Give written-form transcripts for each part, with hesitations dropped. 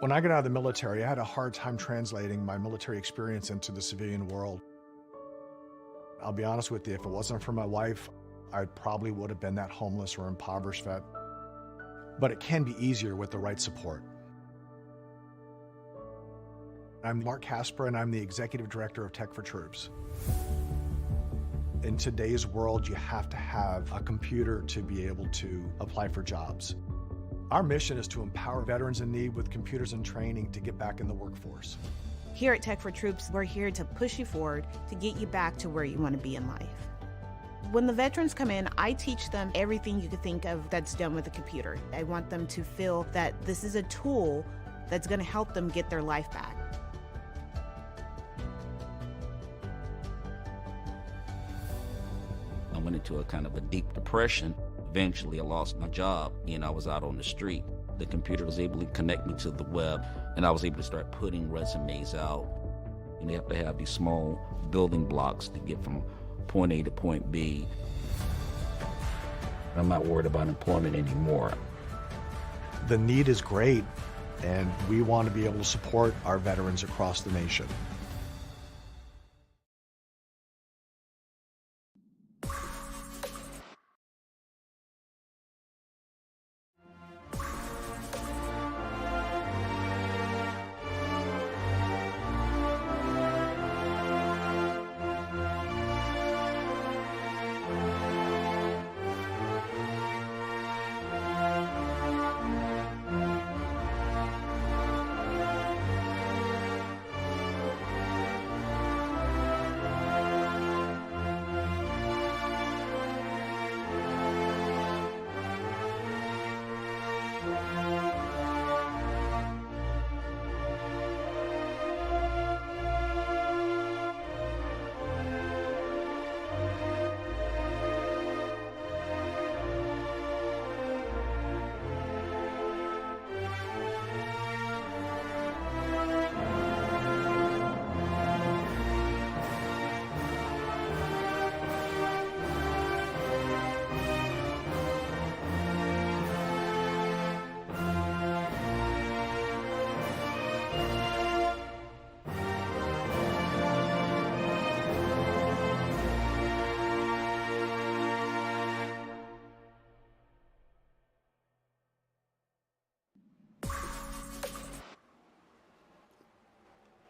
When I got out of the military, I had a hard time translating my military experience into the civilian world. I'll be honest with you, if it wasn't for my wife, I probably would have been that homeless or impoverished vet. But it can be easier with the right support. I'm Mark Casper, and I'm the Executive Director of Tech4Troops. In today's world, you have to have a computer to be able to apply for jobs. Our mission is to empower veterans in need with computers and training to get back in the workforce. Here at Tech4Troops, we're here to push you forward to get you back to where you want to be in life. When the veterans come in, I teach them everything you could think of that's done with a computer. I want them to feel that this is a tool that's going to help them get their life back. I went into a kind of a deep depression. Eventually, I lost my job and I was out on the street. The computer was able to connect me to the web, and I was able to start putting resumes out. And you have to have these small building blocks to get from point A to point B. I'm not worried about employment anymore. The need is great, and we want to be able to support our veterans across the nation.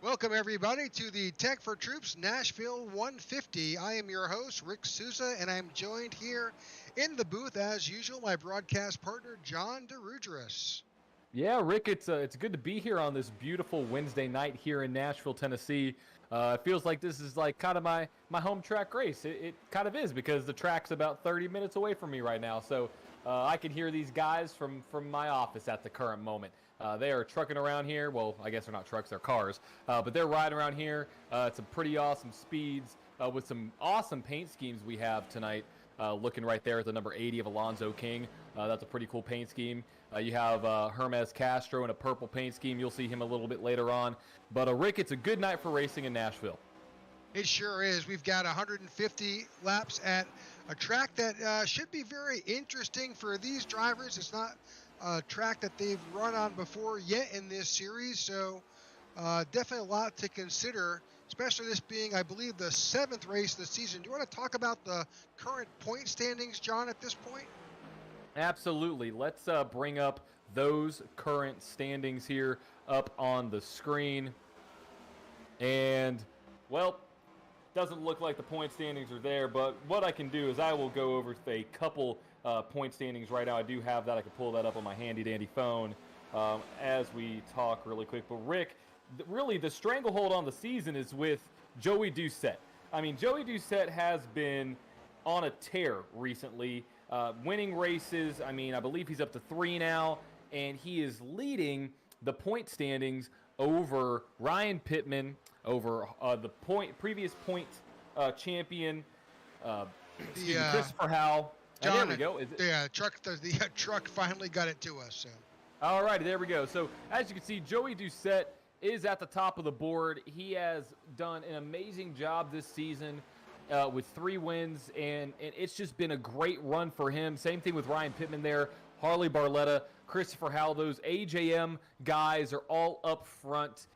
Welcome, everybody, to the Tech4Troops Nashville 150. I am your host, Rick Souza, and I'm joined here in the booth, as usual, my broadcast partner, John DeRudris. Yeah, Rick, it's good to be here on this beautiful Wednesday night here in Nashville, Tennessee. It feels like this is like kind of my home track race. It kind of is, because the track's about 30 minutes away from me right now. So I can hear these guys from my office at the current moment. They are trucking around here. Well, I guess they're not trucks, they're cars. But they're riding around here at some pretty awesome speeds with some awesome paint schemes we have tonight. Looking right there at the number 80 of Alonzo King. That's a pretty cool paint scheme. You have Hermes Castro in a purple paint scheme. You'll see him a little bit later on. But Rick, it's a good night for racing in Nashville. It sure is. We've got 150 laps at a track that should be very interesting for these drivers. It's not a track that they've run on before yet in this series, so definitely a lot to consider, especially this being, I believe, the 7th race of the season. Do you want to talk about the current point standings, John, at this point? Absolutely. Let's bring up those current standings here up on the screen. And, well, doesn't look like the point standings are there, but what I can do is I will go over a couple point standings right now. I do have that. I can pull that up on my handy-dandy phone as we talk really quick. But, Rick, really the stranglehold on the season is with Joey Doucette. I mean, Joey Doucette has been on a tear recently, winning races. I mean, I believe he's up to 3 now, and he is leading the point standings over Ryan Pittman, over the previous point champion, Christopher Howell. John, there we go. The truck finally got it to us. So. All right, there we go. So as you can see, Joey Doucette is at the top of the board. He has done an amazing job this season with 3 wins, and it's just been a great run for him. Same thing with Ryan Pittman there, Harley Barletta, Christopher Howell, those AJM guys are all up front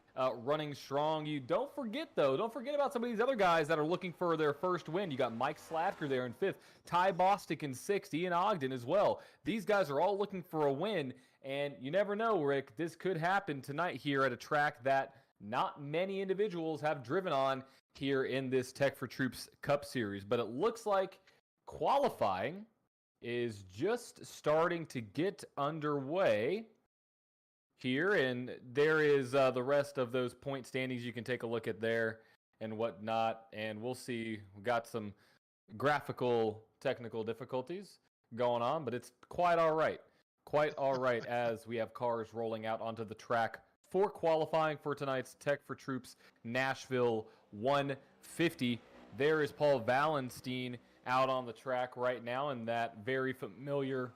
running strong. You don't forget about some of these other guys that are looking for their first win. You got Mike Slatker there in 5th, Ty Bostic in 6th, Ian Ogden as well. These guys are all looking for a win, and you never know, Rick, this could happen tonight here at a track that not many individuals have driven on here in this Tech4Troops Cup Series. But it looks like qualifying is just starting to get underway here, and there is the rest of those point standings you can take a look at there and whatnot, and we'll see. We've got some graphical technical difficulties going on, but it's quite all right as we have cars rolling out onto the track for qualifying for tonight's Tech4Troops Nashville 150. There is Paul Valenstein out on the track right now in that very familiar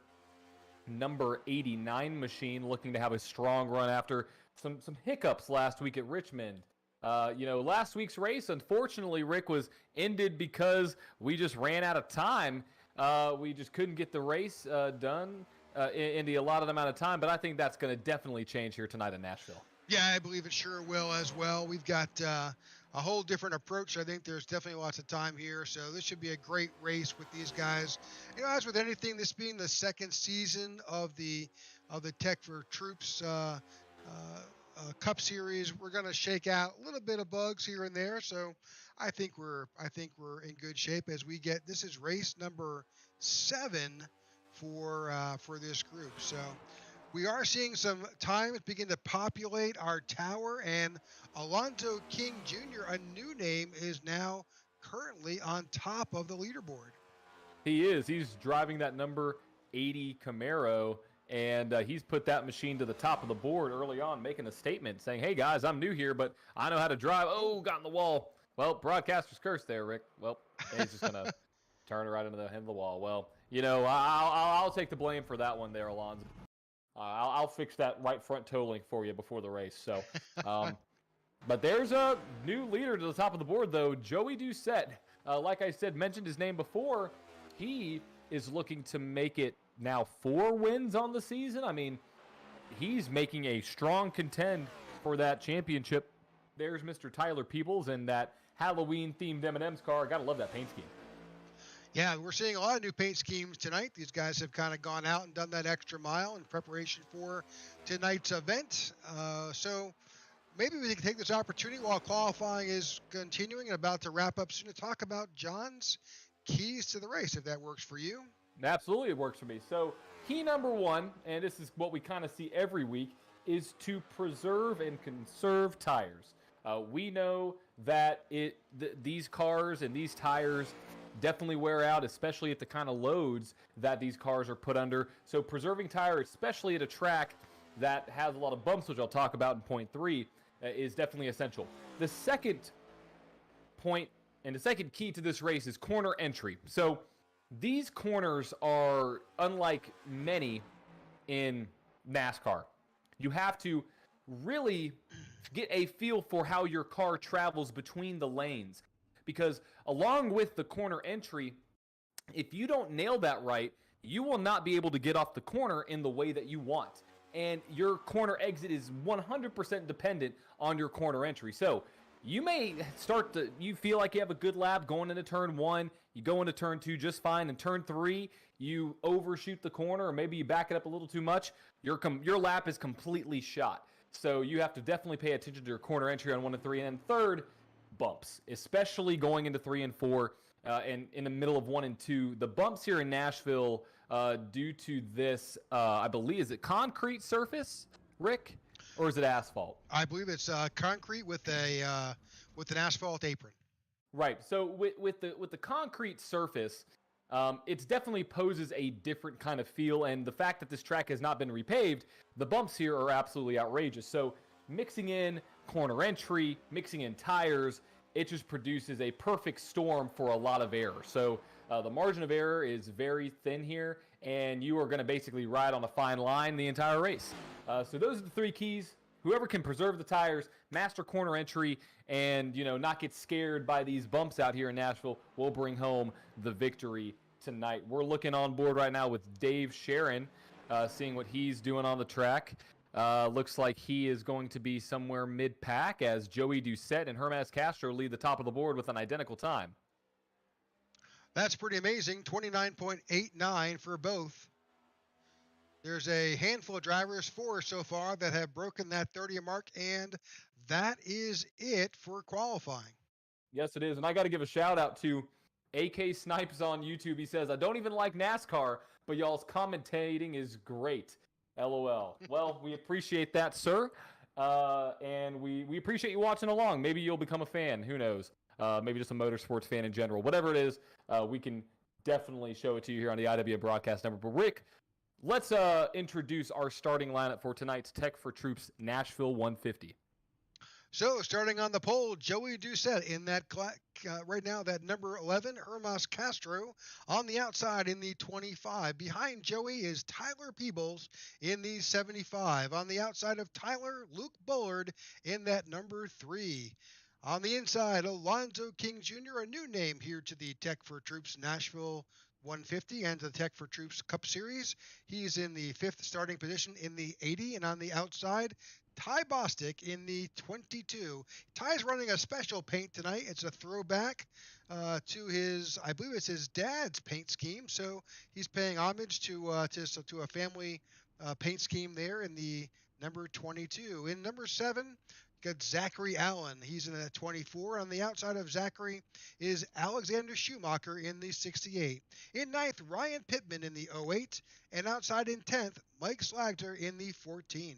number 89 machine, looking to have a strong run after some hiccups last week at Richmond. Last week's race, unfortunately, Rick, was ended because we just ran out of time. We just couldn't get the race done in the allotted amount of time, but I think that's going to definitely change here tonight in Nashville. Yeah, I believe it sure will as well. We've got a whole different approach. I think there's definitely lots of time here, so this should be a great race with these guys. As with anything, this being the second season of the Tech4Troops Cup Series, we're going to shake out a little bit of bugs here and there. So I think we're in good shape as we get. This is race number 7 for this group. So we are seeing some times begin to populate our tower, and Alonzo King Jr., a new name, is now currently on top of the leaderboard. He is. He's driving that number 80 Camaro, and he's put that machine to the top of the board early on, making a statement saying, hey, guys, I'm new here, but I know how to drive. Oh, got in the wall. Well, broadcaster's curse there, Rick. Well, he's just going to turn it right into the end of the wall. Well, I'll take the blame for that one there, Alonzo. I'll fix that right front toe link for you before the race. So, but there's a new leader to the top of the board, though. Joey Doucette, like I said, mentioned his name before. He is looking to make it now 4 wins on the season. I mean, he's making a strong contend for that championship. There's Mr. Tyler Peebles in that Halloween-themed M&M's car. Gotta love that paint scheme. Yeah, we're seeing a lot of new paint schemes tonight. These guys have kind of gone out and done that extra mile in preparation for tonight's event. So maybe we can take this opportunity while qualifying is continuing and about to wrap up soon to talk about John's keys to the race, if that works for you. Absolutely, it works for me. So key number 1, and this is what we kind of see every week, is to preserve and conserve tires. We know that these cars and these tires definitely wear out, especially at the kind of loads that these cars are put under. So preserving tire, especially at a track that has a lot of bumps, which I'll talk about in point 3, is definitely essential. The second point and the second key to this race is corner entry. So these corners are unlike many in NASCAR. You have to really get a feel for how your car travels between the lanes. Because along with the corner entry, if you don't nail that right, you will not be able to get off the corner in the way that you want. And your corner exit is 100% dependent on your corner entry. So you may you feel like you have a good lap going into turn 1, you go into turn 2 just fine, and turn 3, you overshoot the corner, or maybe you back it up a little too much, your lap is completely shot. So you have to definitely pay attention to your corner entry on 1 and 3. And then third, bumps, especially going into 3 and 4 and in the middle of 1 and 2. The bumps here in Nashville, due to this, I believe, is it concrete surface, Rick, or is it asphalt? I believe it's concrete with an asphalt apron. Right. So with the concrete surface, it definitely poses a different kind of feel, and the fact that this track has not been repaved, the bumps here are absolutely outrageous. So mixing in corner entry, mixing in tires, it just produces a perfect storm for a lot of error. So the margin of error is very thin here, and you are going to basically ride on a fine line the entire race. So those are the 3 keys. Whoever can preserve the tires, master corner entry, and not get scared by these bumps out here in Nashville will bring home the victory tonight. We're looking on board right now with Dave Sharon seeing what he's doing on the track. Looks like he is going to be somewhere mid-pack as Joey Doucette and Hermes Castro lead the top of the board with an identical time. That's pretty amazing. 29.89 for both. There's a handful of drivers, 4 so far, that have broken that 30 mark, and that is it for qualifying. Yes, it is. And I got to give a shout out to AK Snipes on YouTube. He says, I don't even like NASCAR, but y'all's commentating is great. LOL. Well, we appreciate that, sir. And we appreciate you watching along. Maybe you'll become a fan. Who knows? Maybe just a motorsports fan in general. Whatever it is, we can definitely show it to you here on the IWA Broadcast Network. But Rick, let's introduce our starting lineup for tonight's Tech4Troops Nashville 150. So, starting on the pole, Joey Doucette in that right now, that number 11, Hermes Castro on the outside in the 25. Behind Joey is Tyler Peebles in the 75. On the outside of Tyler, Luke Bullard in that number 3. On the inside, Alonzo King Jr., a new name here to the Tech4Troops Nashville 150 and the Tech4Troops Cup Series. He's in the 5th starting position in the 80, and on the outside, Ty Bostic in the 22. Ty's running a special paint tonight. It's a throwback to his, I believe it's his dad's paint scheme. So he's paying homage to a family paint scheme there in the number 22. In number 7, got Zachary Allen. He's in the 24. On the outside of Zachary is Alexander Schumacher in the 68. In 9th, Ryan Pittman in the 08. And outside in 10th, Mike Slagter in the 14.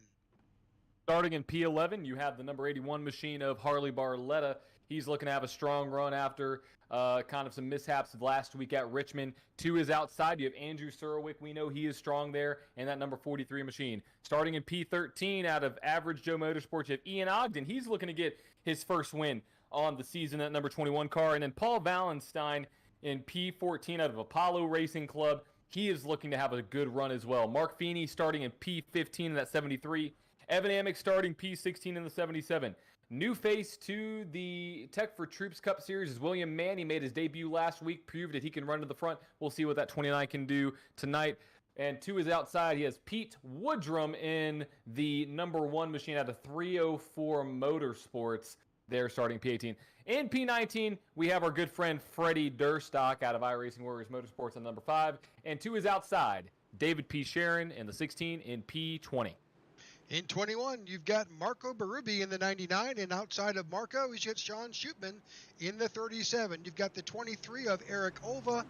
Starting in P11, you have the number 81 machine of Harley Barletta. He's looking to have a strong run after kind of some mishaps last week at Richmond. To his outside, you have Andrew Surwick. We know he is strong there, and that number 43 machine. Starting in P13, out of Average Joe Motorsports, you have Ian Ogden. He's looking to get his first win on the season at number 21 car. And then Paul Valenstein in P14 out of Apollo Racing Club. He is looking to have a good run as well. Mark Feeney starting in P15 in that 73. Evan Amick starting P16 in the 77. New face to the Tech4Troops Cup Series is William Mann. He made his debut last week, proved that he can run to the front. We'll see what that 29 can do tonight. And to his outside, he has Pete Woodrum in the number 1 machine out of 304 Motorsports. They're starting P18. In P19, we have our good friend Freddie Durstock out of iRacing Warriors Motorsports on number 5. And to his outside, David P. Sharon in the 16 in P20. In 21, you've got Marco Berube in the 99, and outside of Marco, he's got Sean Shootman in the 37. You've got the 23 of Eric Olva.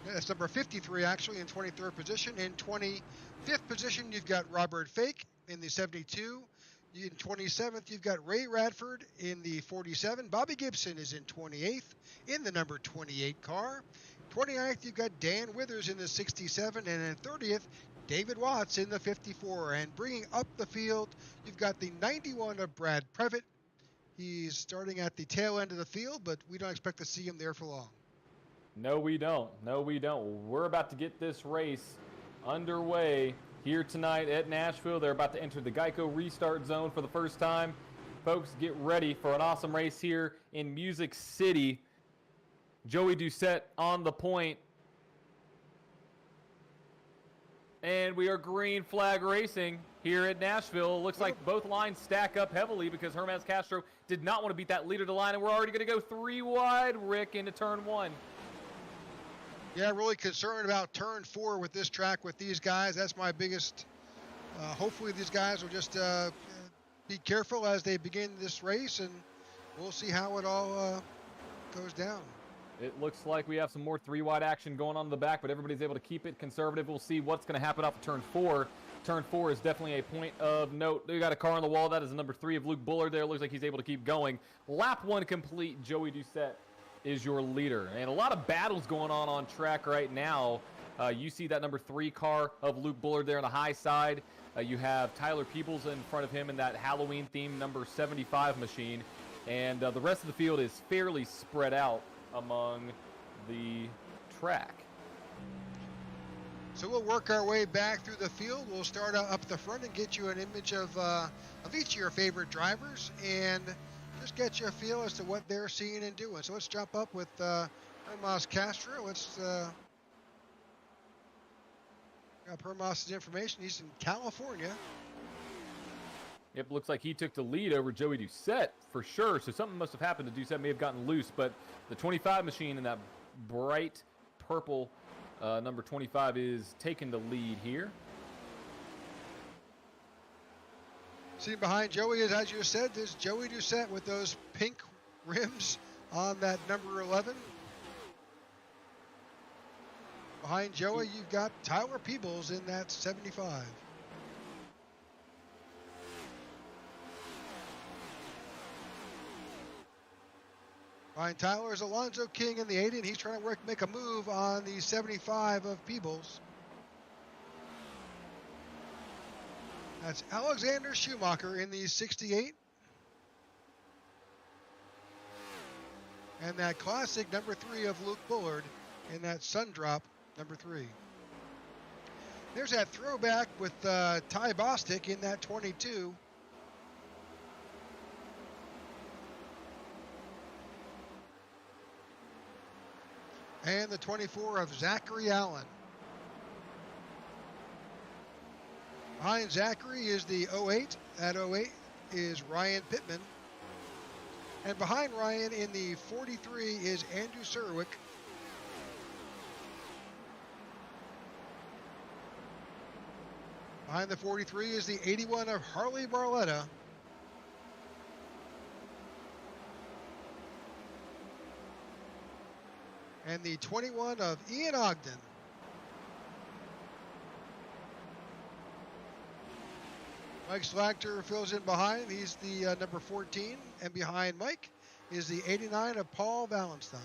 That's number 53, actually, in 23rd position. In 25th position, you've got Robert Fake in the 72. In 27th, you've got Ray Radford in the 47. Bobby Gibson is in 28th in the number 28 car. 29th, you've got Dan Withers in the 67. And in 30th, David Watts in the 54. And bringing up the field, you've got the 91 of Brad Previtt. He's starting at the tail end of the field, but we don't expect to see him there for long. No, we don't. No, we don't. We're about to get this race underway here tonight at Nashville. They're about to enter the Geico restart zone for the first time. Folks, get ready for an awesome race here in Music City. Joey Doucette on the point. And we are green flag racing here at Nashville. Looks like both lines stack up heavily because Hermes Castro did not want to beat that leader to line, and we're already going to go 3 wide, Rick, into turn 1. Yeah, really concerned about turn 4 with this track with these guys. That's my biggest. Hopefully these guys will just be careful as they begin this race, and we'll see how it all goes down. It looks like we have some more 3 wide action going on in the back, but everybody's able to keep it conservative. We'll see what's going to happen off of turn 4. Turn 4 is definitely a point of note. They got a car on the wall. That is the number 3 of Luke Bullard there. Looks like he's able to keep going. Lap 1 complete. Joey Doucette is your leader. And a lot of battles going on track right now. You see that number 3 car of Luke Bullard there on the high side. You have Tyler Peebles in front of him in that Halloween-themed number 75 machine. And the rest of the field is fairly spread out among the track. So we'll work our way back through the field. We'll start up the front and get you an image of each of your favorite drivers and just get you a feel as to what they're seeing and doing. So let's jump up with Hermes Castro. Let's Permos' information. He's in California. Yep, looks like he took the lead over Joey Doucette for sure. So something must have happened to Doucette. May have gotten loose, but the 25 machine in that bright purple number 25 is taking the lead here. See, behind Joey is, as you said, there's Joey Doucette with those pink rims on that number 11. Behind Joey, you've got Tyler Peebles in that 75. Behind Tyler is Alonzo King in the 80, and he's trying to make a move on the 75 of Peebles. That's Alexander Schumacher in the 68. And that classic number 3 of Luke Bullard in that Sundrop number 3. There's that throwback with Ty Bostic in that 22. And the 24 of Zachary Allen. Behind Zachary is the 08. That 08 is Ryan Pittman. And behind Ryan in the 43 is Andrew Serwick. Behind the 43 is the 81 of Harley Barletta. And the 21 of Ian Ogden. Mike Slagter fills in behind. He's the number 14. And behind Mike is the 89 of Paul Valenstein.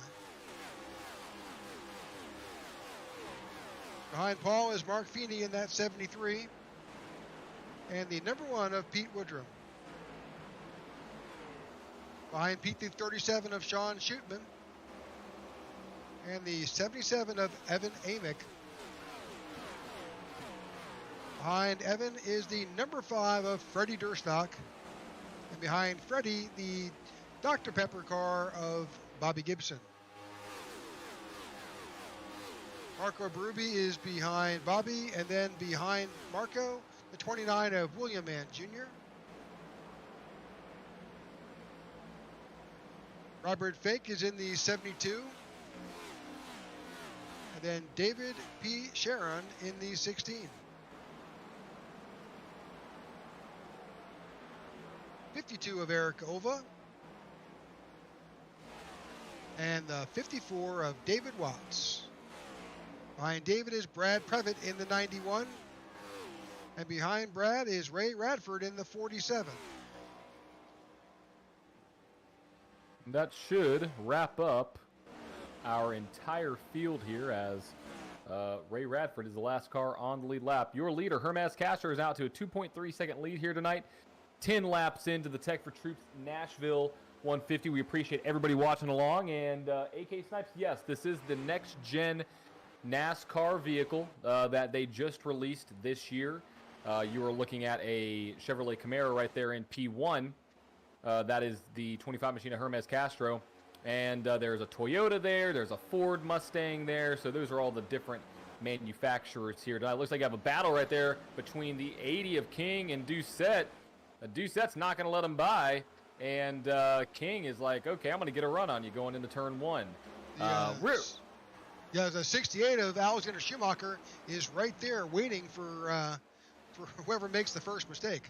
Behind Paul is Mark Feeney in that 73. And the number 1 of Pete Woodrum. Behind Pete, the 37 of Sean Shootman. And the 77 of Evan Amick. Behind Evan is the number 5 of Freddie Durstock. And behind Freddie, the Dr. Pepper car of Bobby Gibson. Marco Berube is behind Bobby, and then behind Marco, the 29 of William Mann Jr. Robert Fake is in the 72. And then David P. Sharon in the 16. 52 of Eric Ova. And the 54 of David Watts. Behind David is Brad Previtt in the 91. And behind Brad is Ray Radford in the 47. That should wrap up our entire field here as Ray Radford is the last car on the lead lap. Your leader, Hermes Castro, is out to a 2.3 second lead here tonight. 10 laps into the Tech4Troops Nashville 150. We appreciate everybody watching along. And AK Snipes, yes, this is the next gen NASCAR vehicle that they just released this year. You are looking at a Chevrolet Camaro right there in P1. That is the 25 machine of Hermes Castro. And there's a Toyota there. There's a Ford Mustang there. So those are all the different manufacturers here tonight. Looks like you have a battle right there between the 80 of King and Doucette. Doucette's not going to let him by. And King is like, okay, I'm going to get a run on you going into turn 1. Yeah, the 68 of Alexander Schumacher is right there waiting for whoever makes the first mistake.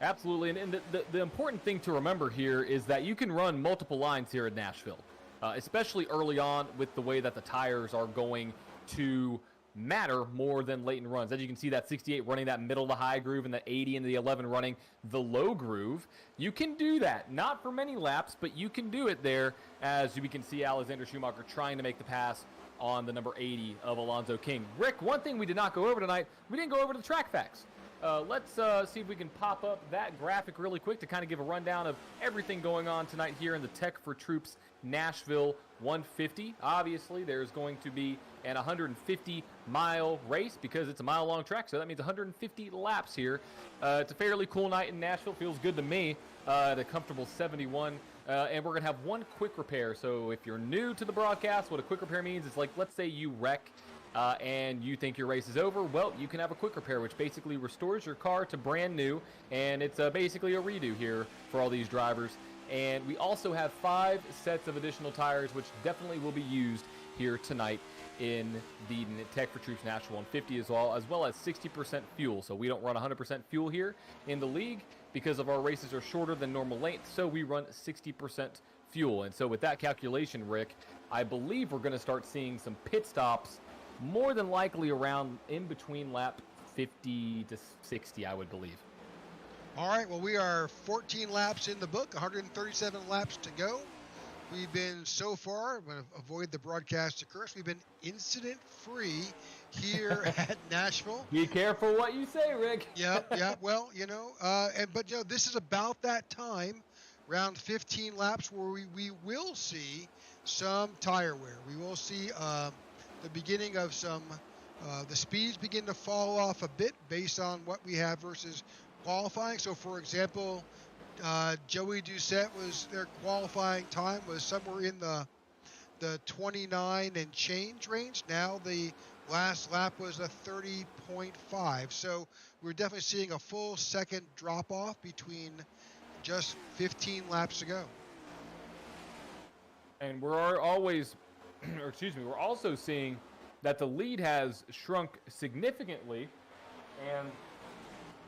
Absolutely, and the important thing to remember here is that you can run multiple lines here at Nashville, especially early on with the way that the tires are going to matter more than late in runs. As you can see, that 68 running that middle to high groove and the 80 and the 11 running the low groove. You can do that, not for many laps, but you can do it there, as we can see Alexander Schumacher trying to make the pass on the number 80 of Alonzo King. Rick, one thing we did not go over tonight, we didn't go over the track facts. Let's see if we can pop up that graphic really quick to kind of give a rundown of everything going on tonight here in the Tech4Troops Nashville 150. Obviously, there's going to be an 150-mile race because it's a mile-long track, so that means 150 laps here. It's a fairly cool night in Nashville. Feels good to me at a comfortable 71. And we're going to have one quick repair. So if you're new to the broadcast, what a quick repair means is, like, let's say you wreck and you think your race is over, well, you can have a quick repair, which basically restores your car to brand new, and it's basically a redo here for all these drivers. And we also have 5 sets of additional tires, which definitely will be used here tonight in the Tech4Troops Nashville 150 as well as 60% fuel. So we don't run 100% fuel here in the league because of our races are shorter than normal length, so we run 60% fuel. And so with that calculation, Rick, I believe we're going to start seeing some pit stops more than likely around in between lap 50 to 60, I would believe. All right, well, we are 14 laps in the book, 137 laps to go. We've been so far, I'm going to avoid the broadcaster curse, we've been incident-free here at Nashville. Be careful what you say, Rick. Yeah, well, but this is about that time, around 15 laps, where we will see some tire wear. We will see the beginning of some, the speeds begin to fall off a bit based on what we have versus qualifying. So, for example, Joey Doucette their qualifying time was somewhere in the 29 and change range. Now the last lap was a 30.5. So we're definitely seeing a full second drop off between just 15 laps to go. And we're we're also seeing that the lead has shrunk significantly. And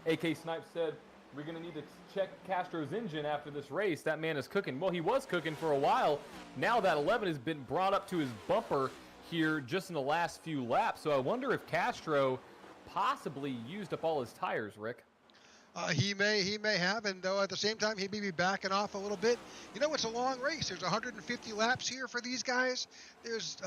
AK Snipes said, we're going to need to check Castro's engine after this race. That man is cooking. Well, he was cooking for a while. Now that 11 has been brought up to his bumper here just in the last few laps. So I wonder if Castro possibly used up all his tires, Rick. He may have, and though at the same time he may be backing off a little bit. It's a long race. There's 150 laps here for these guys. There's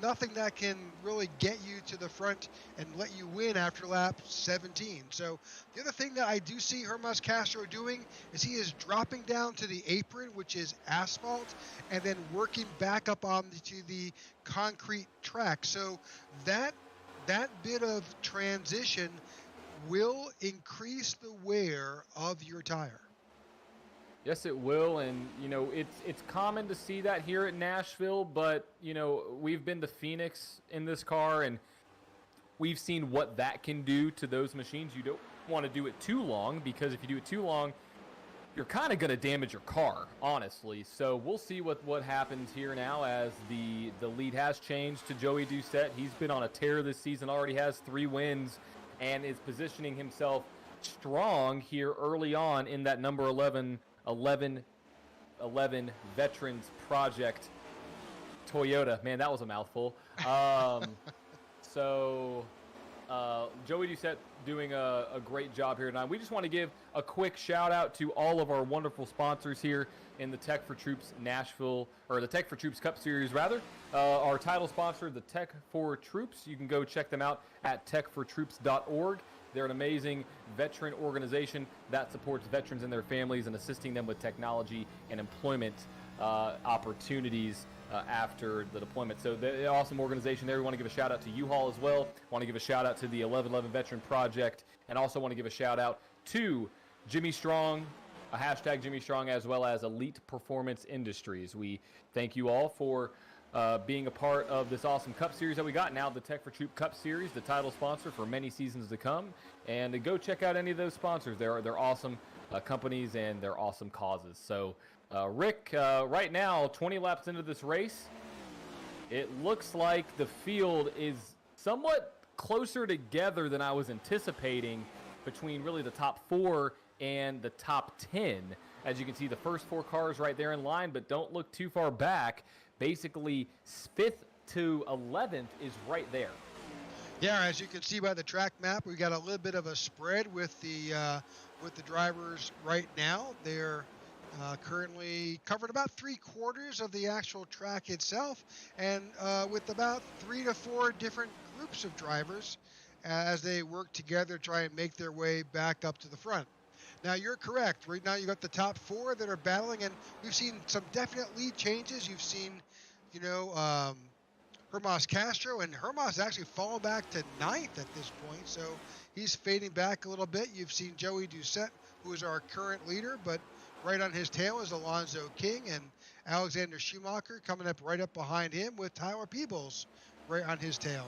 nothing that can really get you to the front and let you win after lap 17. So the other thing that I do see Hermas Castro doing is he is dropping down to the apron, which is asphalt, and then working back up onto the concrete track. So that bit of transition will increase the wear of your tire. Yes, it will, and it's common to see that here at Nashville, but we've been to Phoenix in this car, and we've seen what that can do to those machines. You don't want to do it too long, because if you do it too long, you're kind of going to damage your car, honestly. So we'll see what happens here now as the lead has changed to Joey Doucette. He's been on a tear this season, already has 3 wins, and is positioning himself strong here early on in that number 11 Veterans Project Toyota. Man, that was a mouthful. So Joey Doucette doing a great job here tonight. We just want to give a quick shout out to all of our wonderful sponsors here in the Tech4Troops Nashville, or the Tech4Troops Cup Series rather. Our title sponsor, the Tech4Troops. You can go check them out at tech4troops.org. They're an amazing veteran organization that supports veterans and their families and assisting them with technology and employment opportunities after the deployment. So they're an awesome organization there. We want to give a shout out to U-Haul as well. Want to give a shout out to the 1111 Veteran Project, and also want to give a shout out to Jimmy Strong, a hashtag Jimmy Strong, as well as Elite Performance Industries. We thank you all for being a part of this awesome Cup Series that we got. Now the Tech4Troops Cup Series, the title sponsor for many seasons to come. And go check out any of those sponsors. They're awesome companies, and they're awesome causes. So, Rick, right now, 20 laps into this race, it looks like the field is somewhat closer together than I was anticipating between really the top 4 and the top 10. As you can see, the first 4 cars right there in line, but don't look too far back. Basically, 5th to 11th is right there. Yeah, as you can see by the track map, we got a little bit of a spread with the drivers right now. They're currently covered about 3/4 of the actual track itself, and with about 3 to 4 different groups of drivers as they work together to try and make their way back up to the front. Now, you're correct. Right now, you got the top 4 that are battling, and we've seen some definite lead changes. You've seen, Hermas Castro, and Hermas actually fall back to 9th at this point, so he's fading back a little bit. You've seen Joey Doucette, who is our current leader, but right on his tail is Alonzo King, and Alexander Schumacher coming up right up behind him with Tyler Peebles right on his tail.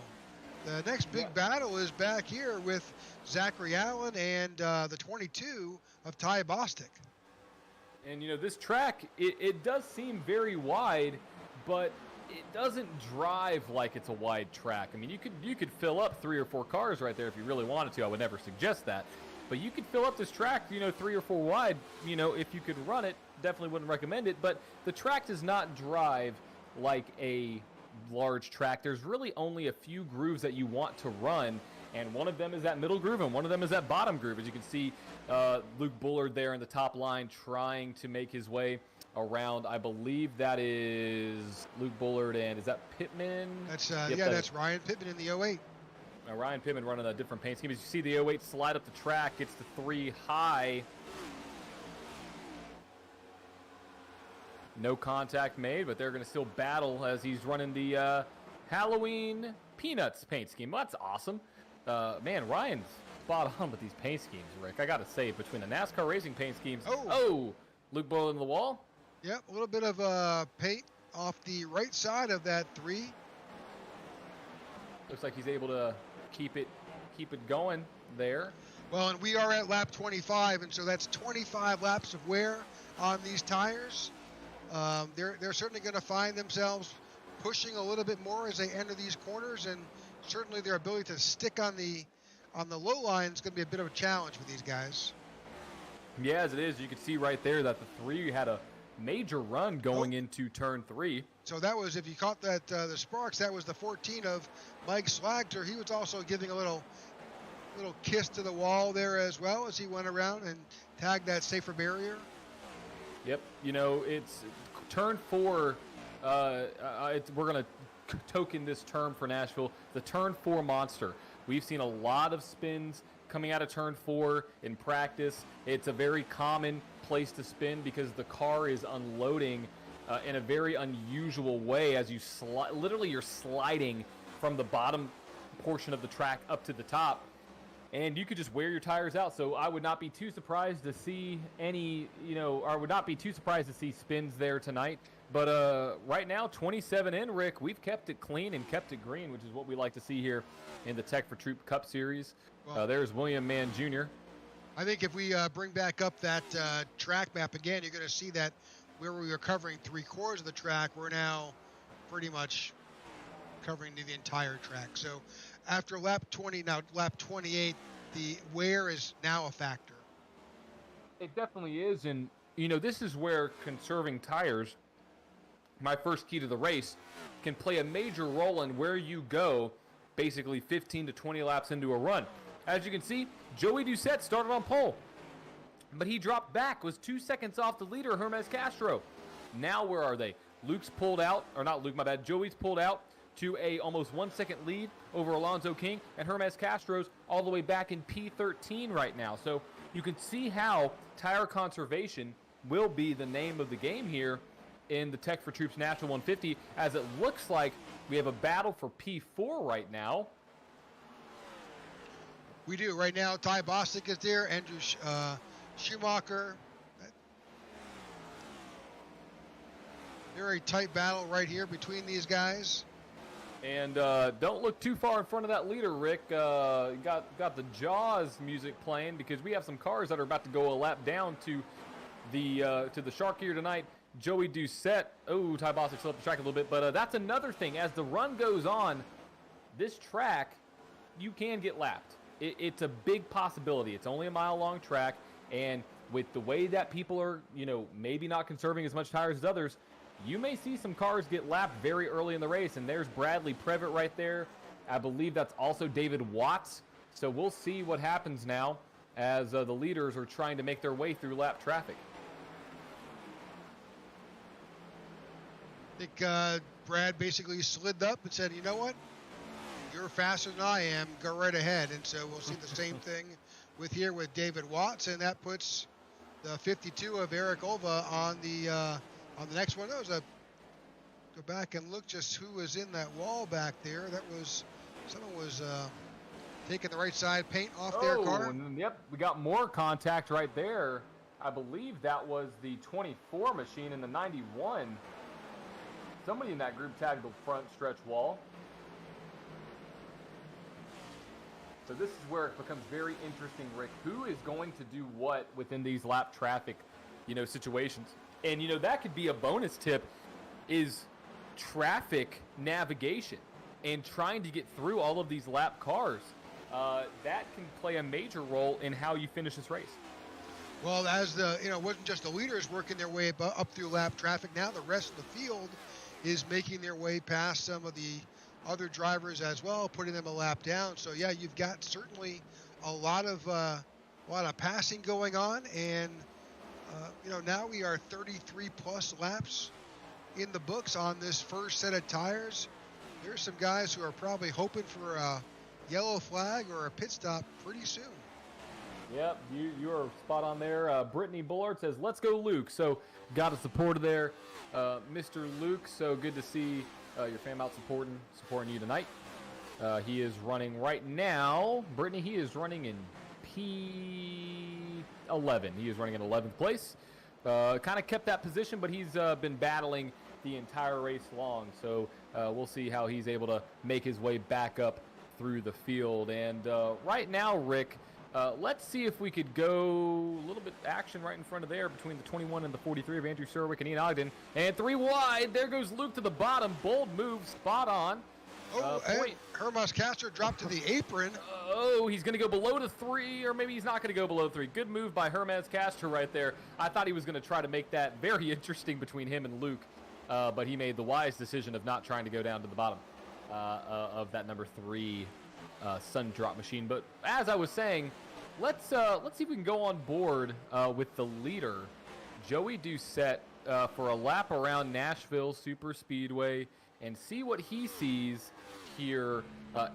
The next big battle is back here with Zachary Allen and the 22 of Ty Bostic. And, this track, it does seem very wide, but it doesn't drive like it's a wide track. I mean, you could fill up 3 or 4 cars right there if you really wanted to. I would never suggest that. But you could fill up this track, 3 or 4 wide, if you could run it. Definitely wouldn't recommend it. But the track does not drive like a large track. There's really only a few grooves that you want to run, and one of them is that middle groove and one of them is that bottom groove. As you can see, Luke Bullard there in the top line trying to make his way around. I believe that is Luke Bullard, and is that Pittman? That's that's Ryan Pittman in the 08. Ryan Pittman running a different paint scheme. As you see the 08 slide up the track, gets the 3 high. No contact made, but they're going to still battle as he's running the Halloween Peanuts paint scheme. Well, that's awesome. Man, Ryan's spot on with these paint schemes, Rick. I got to say, between the NASCAR racing paint schemes. Oh, Luke Bullard in the wall. Yep, a little bit of paint off the right side of that 3. Looks like he's able to keep it going there. Well, and we are at lap 25, and so that's 25 laps of wear on these tires. They're certainly going to find themselves pushing a little bit more as they enter these corners, and certainly their ability to stick on the low line is going to be a bit of a challenge for these guys. Yeah, as it is, you can see right there that the 3 had a major run going into turn 3. So that was, if you caught that, the sparks, that was the 14 of Mike Slagter. He was also giving a little kiss to the wall there as well as he went around and tagged that safer barrier. Yep, it's turn 4. We're going to token this term for Nashville, the turn 4 monster. We've seen a lot of spins coming out of turn 4 in practice. It's a very common place to spin because the car is unloading in a very unusual way as you literally you're sliding from the bottom portion of the track up to the top, and you could just wear your tires out. So I would not be too surprised to see I would not be too surprised to see spins there tonight. But right now, 27 in, Rick, we've kept it clean and kept it green, which is what we like to see here in the Tech4Troops Cup Series. Well, there's William Mann Jr. I think if we bring back up that track map again, you're going to see that where we were covering 3/4 of the track, we're now pretty much covering the entire track. So after lap 20, now lap 28, the wear is now a factor. It definitely is, and this is where conserving tires, my first key to the race, can play a major role in where you go basically 15 to 20 laps into a run. As you can see, Joey Doucette started on pole, but he dropped back, was 2 seconds off the leader, Hermes Castro. Now where are they? Luke's pulled out, or not Luke, my bad. Joey's pulled out to a almost 1 second lead over Alonzo King, and Hermes Castro's all the way back in P13 right now. So you can see how tire conservation will be the name of the game here in the Tech4Troops Nashville 150, as it looks like we have a battle for P4 right now. We do. Right now, Ty Bostic is there, Andrew Schumacher. Very tight battle right here between these guys. And don't look too far in front of that leader, Rick. Got the Jaws music playing because we have some cars that are about to go a lap down to the Shark here tonight. Joey Doucette. Oh, Ty Bostic still up the track a little bit, but that's another thing. As the run goes on, this track, you can get lapped. It's a big possibility. It's only a mile-long track, and with the way that people are, maybe not conserving as much tires as others, you may see some cars get lapped very early in the race, and there's Bradley Previtt right there. I believe that's also David Watts. So we'll see what happens now as the leaders are trying to make their way through lap traffic. I think Brad basically slid up and said, you know what? You're faster than I am. Go right ahead. And so we'll see the same thing with David Watts, and that puts the 52 of Eric Olva on the next one. That was go back and look just who was in that wall back there. That was someone was taking the right side paint off their car. And yep, we got more contact right there. I believe that was the 24 machine in the 91. Somebody in that group tagged the front stretch wall. So this is where it becomes very interesting, Rick. Who is going to do what within these lap traffic, situations? And, that could be a bonus tip is traffic navigation and trying to get through all of these lap cars. That can play a major role in how you finish this race. Well, as it wasn't just the leaders working their way up through lap traffic. Now the rest of the field is making their way past some of the other drivers as well, putting them a lap down. So yeah, you've got certainly a lot of passing going on, and now we are 33 plus laps in the books on this first set of tires. There's some guys who are probably hoping for a yellow flag or a pit stop pretty soon. Yep, you are spot on there. Brittany Bullard says, "Let's go, Luke." So got a supporter there, Mr. Luke. So good to see your fam out supporting you tonight. He is running right now. Brittany, he is running in P11. He is running in 11th place. Kind of kept that position, but he's been battling the entire race long. So we'll see how he's able to make his way back up through the field. And right now, Rick, let's see if we could go a little bit action right in front of there between the 21 and the 43 of Andrew Serwick and Ian Ogden. And 3 wide. There goes Luke to the bottom. Bold move, spot on. And Hermas Castro dropped to the apron. He's going to go below the 3, or maybe he's not going to go below the 3. Good move by Hermas Castro right there. I thought he was going to try to make that very interesting between him and Luke, but he made the wise decision of not trying to go down to the bottom of that number 3 sun drop machine. But as I was saying, let's see if we can go on board with the leader, Joey Doucette, for a lap around Nashville Super Speedway and see what he sees here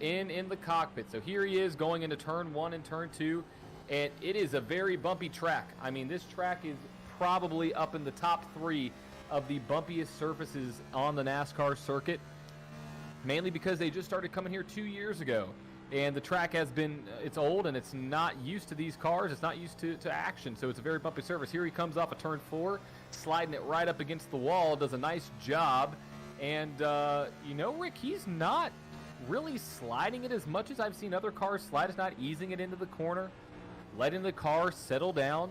in the cockpit. So here he is going into turn 1 and turn 2, and it is a very bumpy track. I mean, this track is probably up in the top 3 of the bumpiest surfaces on the NASCAR circuit, mainly because they just started coming here 2 years ago. And the track has been, it's old and it's not used to these cars. It's not used to action. So it's a very bumpy surface. Here he comes off of turn 4, sliding it right up against the wall, does a nice job. And, Rick, he's not really sliding it as much as I've seen other cars slide. It's not easing it into the corner, letting the car settle down,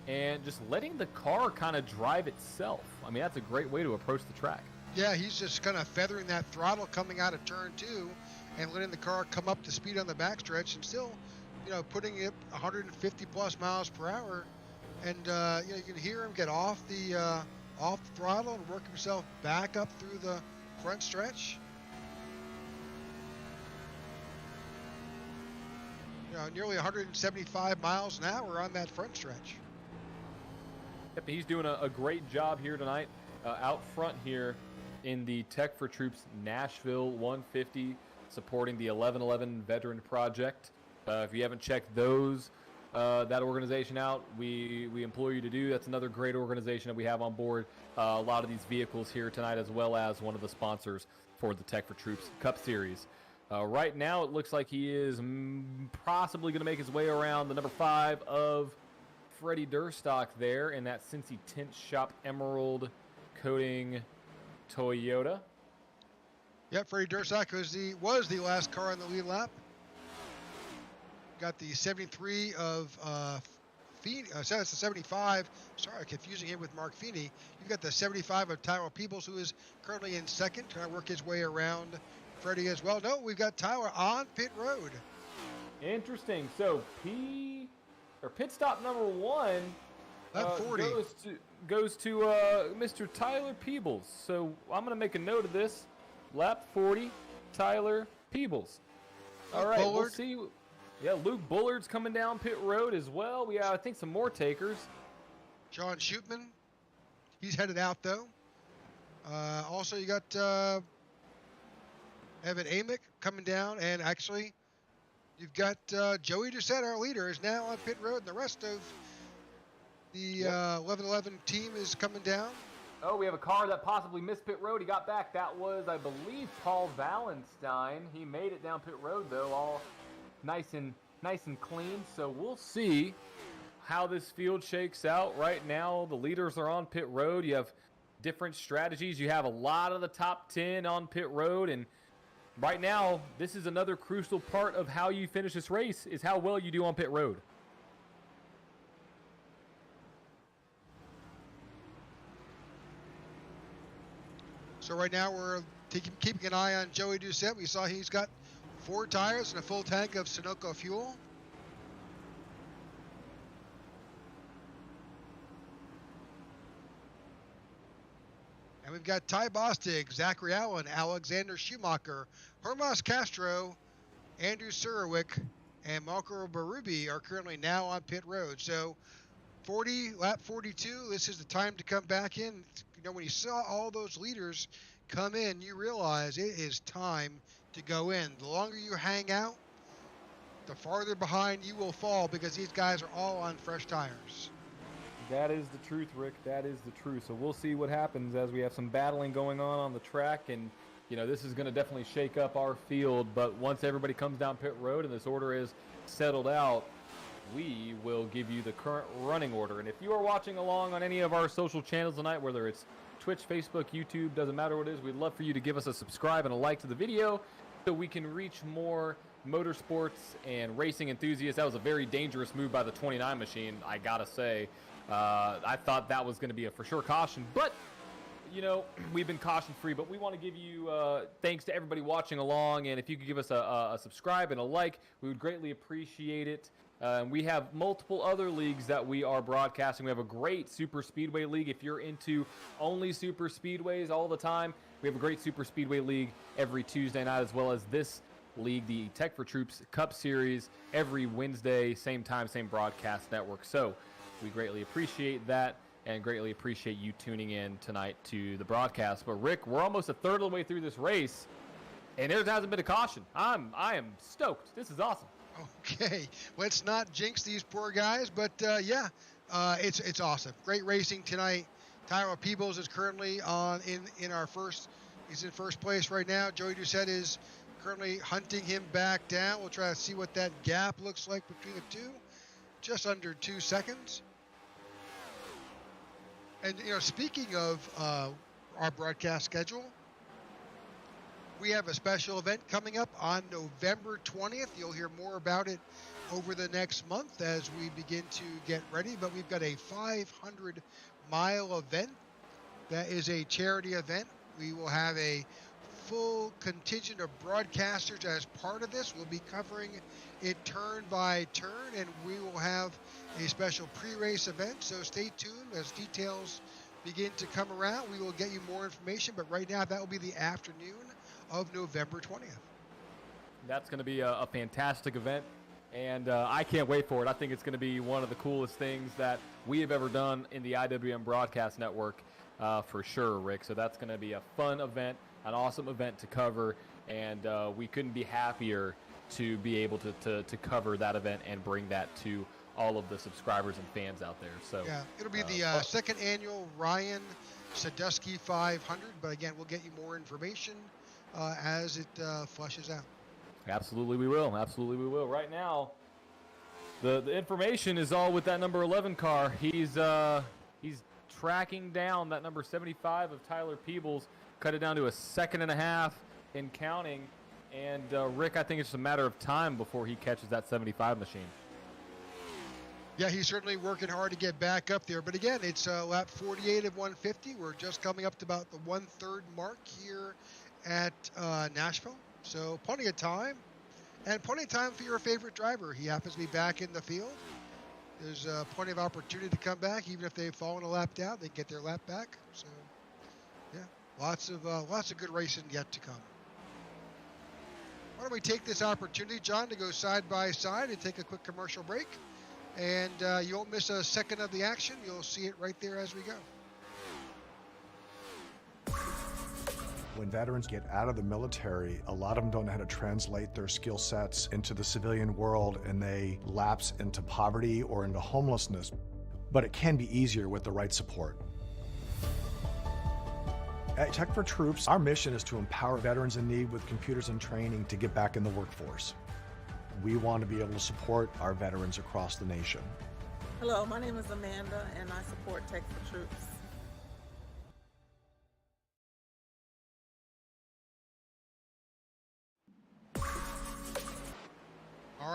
and just letting the car kind of drive itself. I mean, that's a great way to approach the track. Yeah, he's just kind of feathering that throttle coming out of turn 2 and letting the car come up to speed on the backstretch, and still, putting it 150 plus miles per hour. And you can hear him get off the throttle and work himself back up through the front stretch. Nearly 175 miles an hour on that front stretch. Yep, he's doing a great job here tonight, out front here in the Tech4Troops Nashville 150, supporting the 1111 Veteran Project. If you haven't checked that organization out, we implore you to do. That's another great organization that we have on board a lot of these vehicles here tonight, as well as one of the sponsors for the Tech4Troops Cup Series. Right now, it looks like he is possibly going to make his way around the number 5 of Freddie Durstock there in that Cincy Tint Shop Emerald coating Toyota. Yep, Freddie Durstock was the last car on the lead lap. Got the 73 of Feeney. That's the 75. Sorry, confusing him with Mark Feeney. You've got the 75 of Tyler Peebles, who is currently in second, trying to work his way around Freddie as well. No, we've got Tyler on pit road. Interesting. So pit stop number 1 lap 40 goes to Mr. Tyler Peebles. So I'm going to make a note of this. Lap 40, Tyler Peebles. All right, Bullard. We'll see. Yeah, Luke Bullard's coming down pit road as well. We have, I think, some more takers. John Shootman, he's headed out though. Also, you got Evan Amick coming down, and actually, you've got Joey Doucette, our leader, is now on pit road, and the rest of the 1111 team is coming down. Oh, we have a car that possibly missed pit road. He got back. That was, I believe, Paul Valenstein. He made it down pit road though, all nice and clean. So we'll see how this field shakes out. Right now, the leaders are on pit road. You have different strategies. You have a lot of the top 10 on pit road, and right now, this is another crucial part of how you finish this race, is how well you do on pit road. So right now we're keeping an eye on Joey Doucette. We saw he's got 4 tires and a full tank of Sunoco fuel. And we've got Ty Bostic, Zachary Allen, Alexander Schumacher, Hermas Castro, Andrew Surowick, and Marco Berube are currently now on pit road. So lap 42, this is the time to come back in. You know, when you saw all those leaders come in, you realize it is time to go in. The longer you hang out, the farther behind you will fall, because these guys are all on fresh tires. That is the truth, Rick. That is the truth. So we'll see what happens as we have some battling going on the track. And, you know, this is going to definitely shake up our field. But once everybody comes down pit road and this order is settled out, we will give you the current running order. And if you are watching along on any of our social channels tonight, whether it's Twitch, Facebook, YouTube, doesn't matter what it is, we'd love for you to give us a subscribe and a like to the video so we can reach more motorsports and racing enthusiasts. That was a very dangerous move by the 29 machine, I gotta say. I thought that was going to be a for sure caution, but you know, we've been caution free. But we want to give you thanks to everybody watching along, and if you could give us a subscribe and a like, we would greatly appreciate it. We have multiple other leagues that we are broadcasting. We have a great super speedway league. If you're into only super speedways all the time, we have a great super speedway league every Tuesday night, as well as this league, the Tech4Troops Cup Series, every Wednesday, same time, same broadcast network. So we greatly appreciate that, and greatly appreciate you tuning in tonight to the broadcast. But Rick, we're almost a third of the way through this race, and there hasn't been a caution. I am stoked. This is awesome. Okay, let's not jinx these poor guys, but yeah, it's awesome. Great racing tonight. Tyler Peebles is currently he's in first place right now. Joey Doucette is currently hunting him back down. We'll try to see what that gap looks like between the two. Just under 2 seconds. And, you know, speaking of our broadcast schedule, we have a special event coming up on November 20th. You'll hear more about it over the next month as we begin to get ready. But we've got a 500-mile event that is a charity event. We will have a full contingent of broadcasters as part of this. We'll be covering it turn by turn, and we will have a special pre-race event. So stay tuned as details begin to come around. We will get you more information, but right now that will be the afternoon of November 20th. That's going to be a fantastic event, and I can't wait for it. I think it's going to be one of the coolest things that we have ever done in the IWM Broadcast Network, for sure, Rick. So that's going to be a fun event, an awesome event to cover, and we couldn't be happier to be able to cover that event and bring that to all of the subscribers and fans out there. So yeah, it'll be the second annual Ryan Sadusky 500, but again, we'll get you more information as it fleshes out. Absolutely we will. Absolutely we will. Right now, the information is all with that number 11 car. He's tracking down that number 75 of Tyler Peebles, cut it down to a second and a half in counting. And Rick, I think it's just a matter of time before he catches that 75 machine. Yeah, he's certainly working hard to get back up there. But again, it's lap 48 of 150. We're just coming up to about the 1/3 mark here at Nashville. So plenty of time, and plenty of time for your favorite driver. He happens to be back in the field. There's plenty of opportunity to come back. Even if they've fallen a lap down, they get their lap back. So yeah, lots of good racing yet to come. Why don't we take this opportunity, John, to go side by side and take a quick commercial break. And you won't miss a second of the action. You'll see it right there as we go. When veterans get out of the military, a lot of them don't know how to translate their skill sets into the civilian world, and they lapse into poverty or into homelessness. But it can be easier with the right support. At Tech4Troops, our mission is to empower veterans in need with computers and training to get back in the workforce. We want to be able to support our veterans across the nation. Hello, my name is Amanda, and I support Tech4Troops.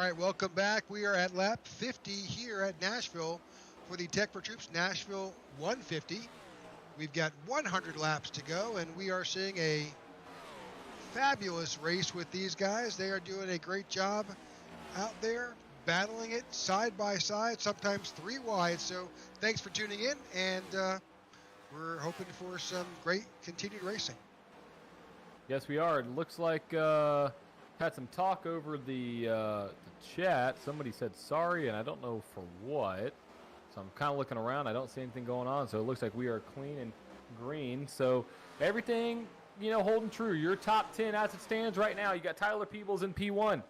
right, welcome back. We are at lap 50 here at Nashville for the Tech4Troops Nashville 150. We've got 100 laps to go, and we are seeing a fabulous race with these guys. They are doing a great job out there, battling it side by side, sometimes three wide. So thanks for tuning in, and we're hoping for some great continued racing. Yes, we are. It looks like had some talk over the chat. Somebody said sorry, and I don't know for what. So I'm kind of looking around. I don't see anything going on. So it looks like we are clean and green. So everything, holding true. Your top 10 as it stands right now. You got Tyler Peebles in P1.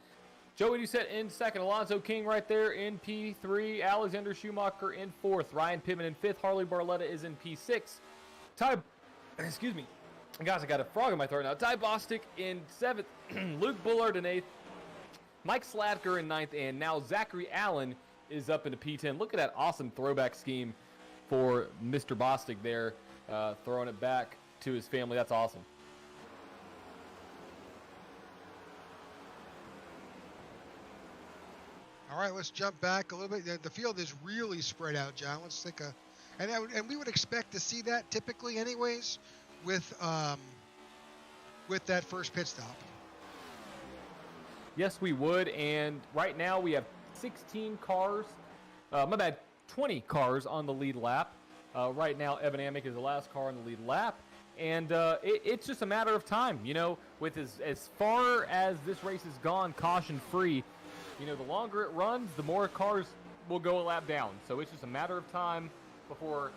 Joey Doucette in second. Alonzo King right there in P3. Alexander Schumacher in fourth. Ryan Pittman in fifth. Harley Barletta is in P6. Excuse me. Guys, I got a frog in my throat now. Ty Bostic in seventh. Luke Bullard in eighth. Mike Sladker in ninth. And now Zachary Allen is up into P10. Look at that awesome throwback scheme for Mr. Bostic there, throwing it back to his family. That's awesome. All right, let's jump back a little bit. The field is really spread out, John. Let's think and we would expect to see that typically anyways with that first pit stop. Yes, we would. And right now we have 16 cars. 20 cars on the lead lap. Right now, Evan Amick is the last car on the lead lap. And it's just a matter of time. With as far as this race has gone caution-free, the longer it runs, the more cars will go a lap down. So it's just a matter of time before,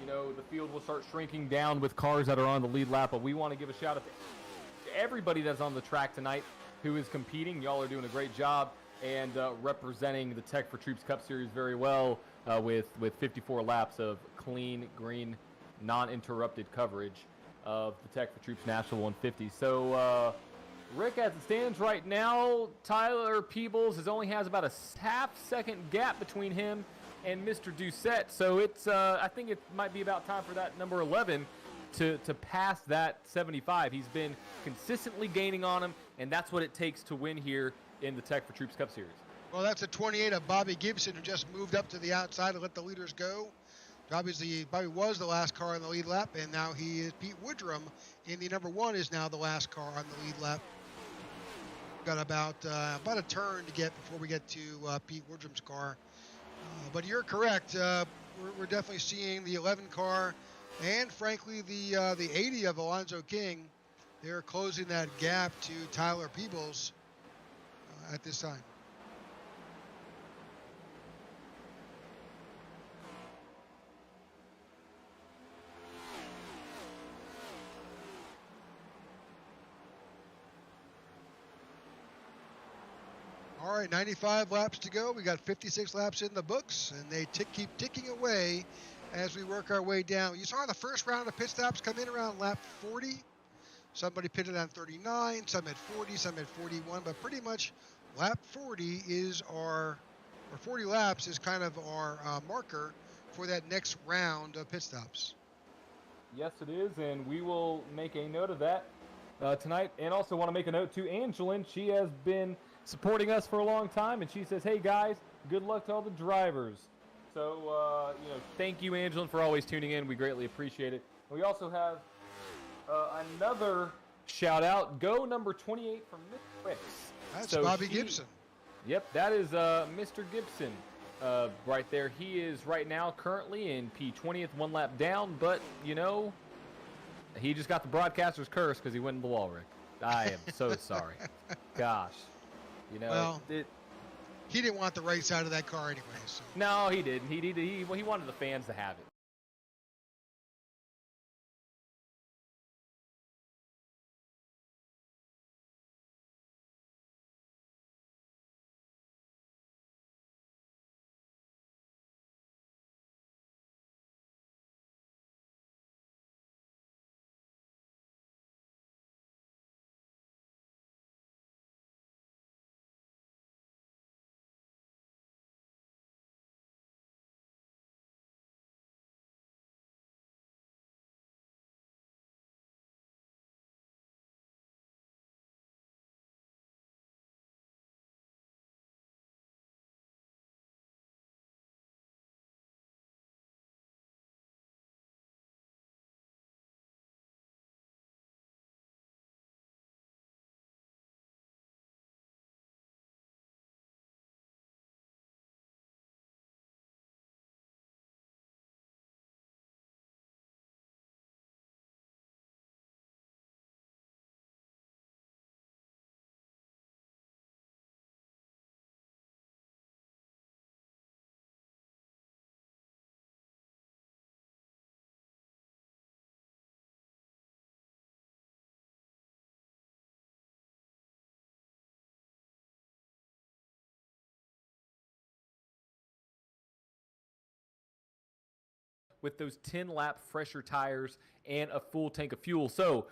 the field will start shrinking down with cars that are on the lead lap. But we want to give a shout out to everybody that's on the track tonight who is competing. Y'all are doing a great job and representing the Tech4Troops Cup Series very well with 54 laps of clean, green, non-interrupted coverage of the Tech4Troops Nashville 150. So, Rick, as it stands right now, Tyler Peebles only has about a half-second gap between him and Mr. Doucette. So it's I think it might be about time for that number 11 to pass that 75. He's been consistently gaining on him, and that's what it takes to win here in the Tech4Troops Cup Series. Well, that's a 28 of Bobby Gibson, who just moved up to the outside and let the leaders go. Bobby was the last car on the lead lap, and now he is Pete Woodrum in the number 1 is now the last car on the lead lap. Got about a turn to get before we get to Pete Woodrum's car. But you're correct. We're definitely seeing the 11 car and, frankly, the 80 of Alonzo King. They're closing that gap to Tyler Peebles at this time. All right, 95 laps to go. We got 56 laps in the books, and they keep ticking away as we work our way down. You saw the first round of pit stops come in around lap 40. Somebody pitted on 39, some at 40, some at 41, but pretty much lap 40 is or 40 laps is kind of our marker for that next round of pit stops. Yes, it is, and we will make a note of that tonight. And also want to make a note to Angelin. She has been supporting us for a long time, and she says, hey guys, good luck to all the drivers. So thank you, Angelin, for always tuning in. We greatly appreciate it. And we also have another shout out. Go number 28 from Mick Wicks. That's Bobby Gibson. Yep, that is Mr. Gibson right there. He is right now currently in P20th, 1 lap down, but he just got the broadcaster's curse because he went in the wall, Rick. I am so sorry. Gosh. He didn't want the right side of that car anyway. So. No, he didn't. He wanted the fans to have it. with those 10-lap fresher tires and a full tank of fuel. So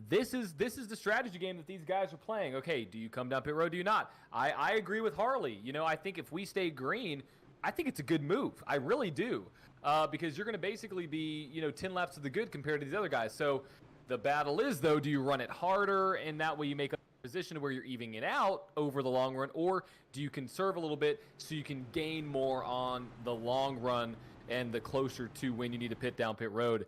this is the strategy game that these guys are playing. Okay, do you come down pit road? Do you not? I agree with Harley. You know, I think if we stay green, I think it's a good move. I really do. Because you're going to basically be, 10 laps to the good compared to these other guys. So the battle is, though, do you run it harder and that way you make a position where you're evening it out over the long run, or do you conserve a little bit so you can gain more on the long run and the closer to when you need to pit down pit road?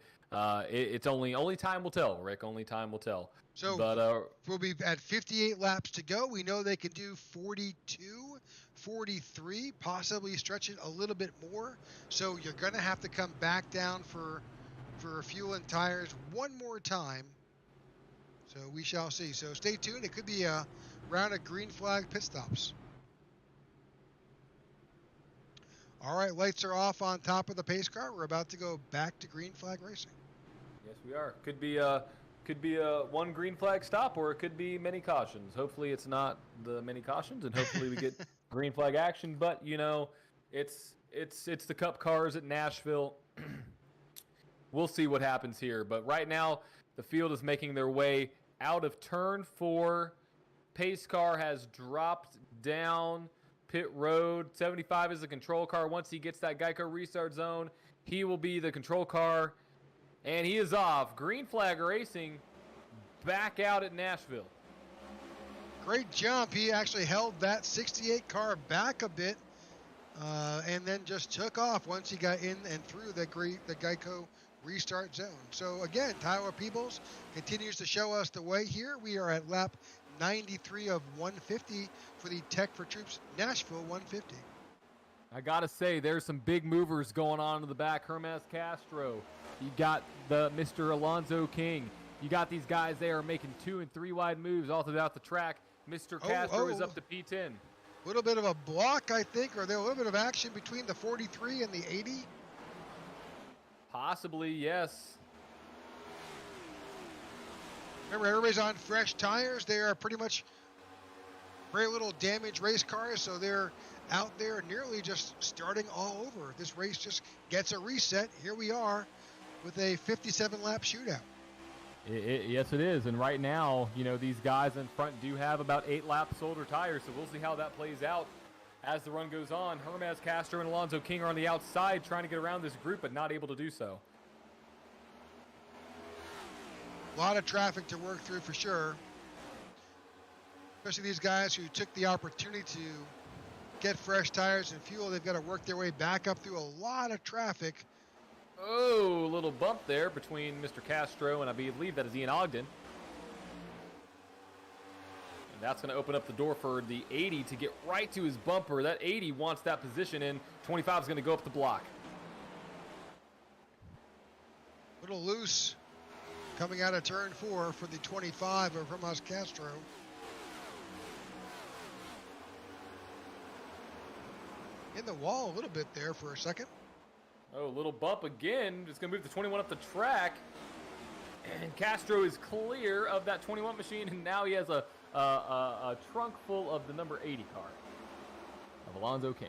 It's only time will tell, Rick. Only time will tell. So we'll be at 58 laps to go. We know they can do 42, 43, possibly stretch it a little bit more. So you're going to have to come back down for fuel and tires one more time. So we shall see. So stay tuned. It could be a round of green flag pit stops. All right, lights are off on top of the pace car. We're about to go back to green flag racing. Yes, we are. Could be a one green flag stop, or it could be many cautions. Hopefully, it's not the many cautions, and hopefully we get green flag action. But it's the Cup cars at Nashville. We'll see what happens here. But right now, the field is making their way out of turn 4. Pace car has dropped down pit road. 75 is the control car. Once he gets that Geico restart zone, he will be the control car. And he is off. Green flag racing back out at Nashville. Great jump. He actually held that 68 car back a bit and then just took off once he got in and through the Geico restart zone. So again, Tyler Peebles continues to show us the way here. We are at lap 93 of 150 for the Tech4Troops Nashville 150. I gotta say, there's some big movers going on in the back. Hermes Castro, you got the Mr. Alonzo King. You got these guys there making 2 and 3 wide moves all throughout the track. Mr. Castro is up to P10. A little bit of a block, I think, or there a little bit of action between the 43 and the 80. Possibly, yes. Remember, everybody's on fresh tires. They are pretty much very little damaged race cars, so they're out there nearly just starting all over. This race just gets a reset. Here we are with a 57-lap shootout. Yes, it is. And right now, these guys in front do have about 8 laps older tires, so we'll see how that plays out as the run goes on. Hermes Castro and Alonzo King are on the outside trying to get around this group, but not able to do so. A lot of traffic to work through for sure. Especially these guys who took the opportunity to get fresh tires and fuel. They've got to work their way back up through a lot of traffic. Oh, a little bump there between Mr. Castro and I believe that is Ian Ogden. And that's going to open up the door for the 80 to get right to his bumper. That 80 wants that position in. 25 is going to go up the block. Little loose coming out of turn 4 for the 25 of Hermes Castro. In the wall a little bit there for a second. Oh, a little bump again. It's going to move the 21 up the track. And Castro is clear of that 21 machine, and now he has a trunk full of the number 80 car of Alonzo King.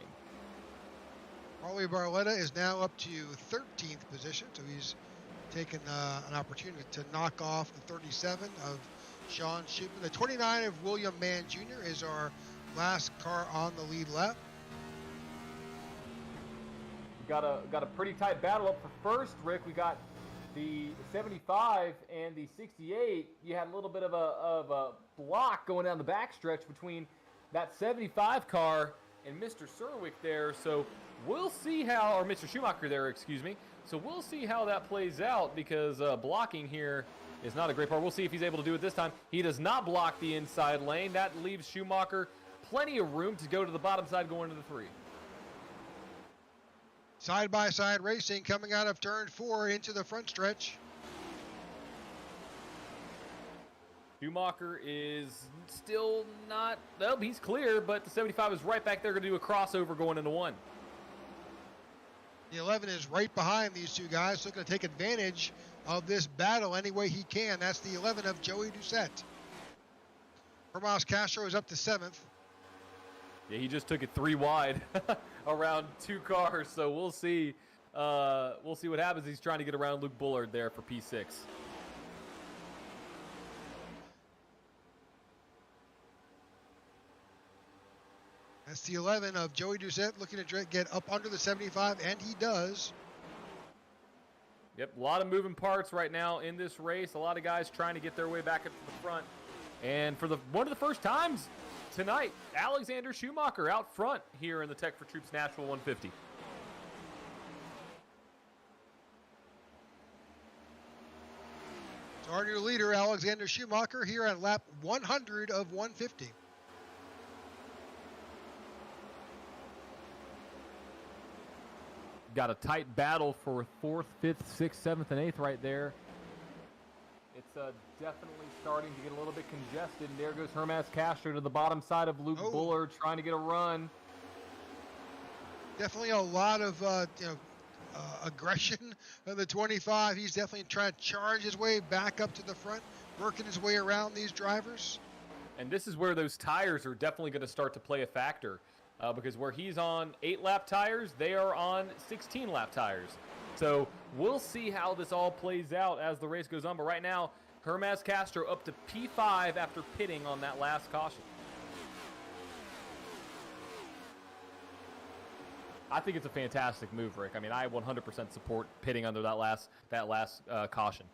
Harley Barletta is now up to 13th position, so he's taken an opportunity to knock off the 37 of Sean Shipman. The 29 of William Mann Jr. is our last car on the lead lap. Got a pretty tight battle up for first, Rick. We got the 75 and the 68. You had a little bit of a block going down the backstretch between that 75 car and Mr. Serwick there. So we'll see how, or Mr. Schumacher there, excuse me. So we'll see how that plays out because blocking here is not a great part. We'll see if he's able to do it this time. He does not block the inside lane. That leaves Schumacher plenty of room to go to the bottom side going to the 3. Side-by-side racing coming out of turn 4 into the front stretch. Schumacher is still not, well, he's clear, but the 75 is right back there going to do a crossover going into 1. The 11 is right behind these two guys, so going to take advantage of this battle any way he can. That's the 11 of Joey Doucette. Hermes Castro is up to 7th. Yeah, he just took it 3 wide around 2 cars, so we'll see We'll see what happens. He's trying to get around Luke Bullard there for P6. That's the 11 of Joey Doucette looking to get up under the 75, and he does. Yep, a lot of moving parts right now in this race. A lot of guys trying to get their way back up to the front. And for one of the first times tonight, Alexander Schumacher out front here in the Tech4Troops Nashville 150. So our new leader, Alexander Schumacher, here on lap 100 of 150. Got a tight battle for 4th, 5th, 6th, 7th, and 8th right there. It's definitely starting to get a little bit congested. And there goes Hermas Castro to the bottom side of Luke Bullard, trying to get a run. Definitely a lot of aggression on the 25. He's definitely trying to charge his way back up to the front, working his way around these drivers. And this is where those tires are definitely going to start to play a factor. Because where he's on 8-lap tires, they are on 16-lap tires. So we'll see how this all plays out as the race goes on. But right now, Hermas Castro up to P5 after pitting on that last caution. I think it's a fantastic move, Rick. I mean, I 100% support pitting under that last caution.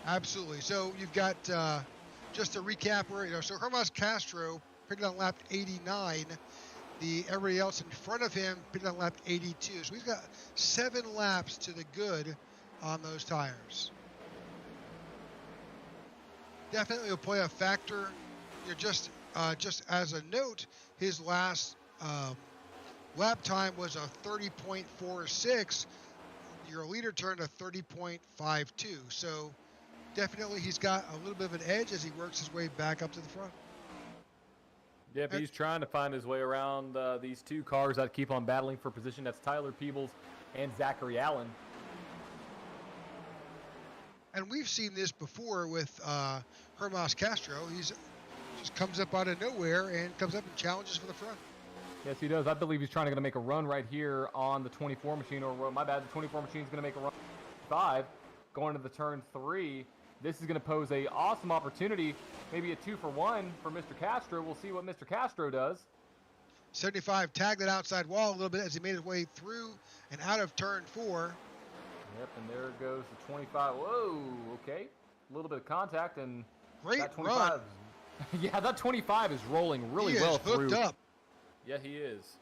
Absolutely. So you've got, just to recap, so Hermas Castro pitted on lap 89. Everybody else in front of him pitted on lap 82. So he's got 7 laps to the good on those tires. Definitely will play a factor. Just as a note, his last lap time was a 30.46. Your leader turned a 30.52. So definitely he's got a little bit of an edge as he works his way back up to the front. Yep, he's trying to find his way around these two cars that keep on battling for position. That's Tyler Peebles and Zachary Allen. And we've seen this before with Hermas Castro. He's just comes up out of nowhere and comes up and challenges for the front. Yes, he does. I believe he's trying to make a run right here on the 24 machine. Or, my bad, the 24 machine is going to make a run 5 going to the turn 3. This is going to pose a awesome opportunity, maybe a 2-for-1 for Mr. Castro. We'll see what Mr. Castro does. 75 tagged that outside wall a little bit as he made his way through and out of turn 4. Yep, and there goes the 25. Whoa, okay. A little bit of contact, and great that 25. run. Yeah, that 25 is rolling really well through. He is hooked up. Yeah, he is.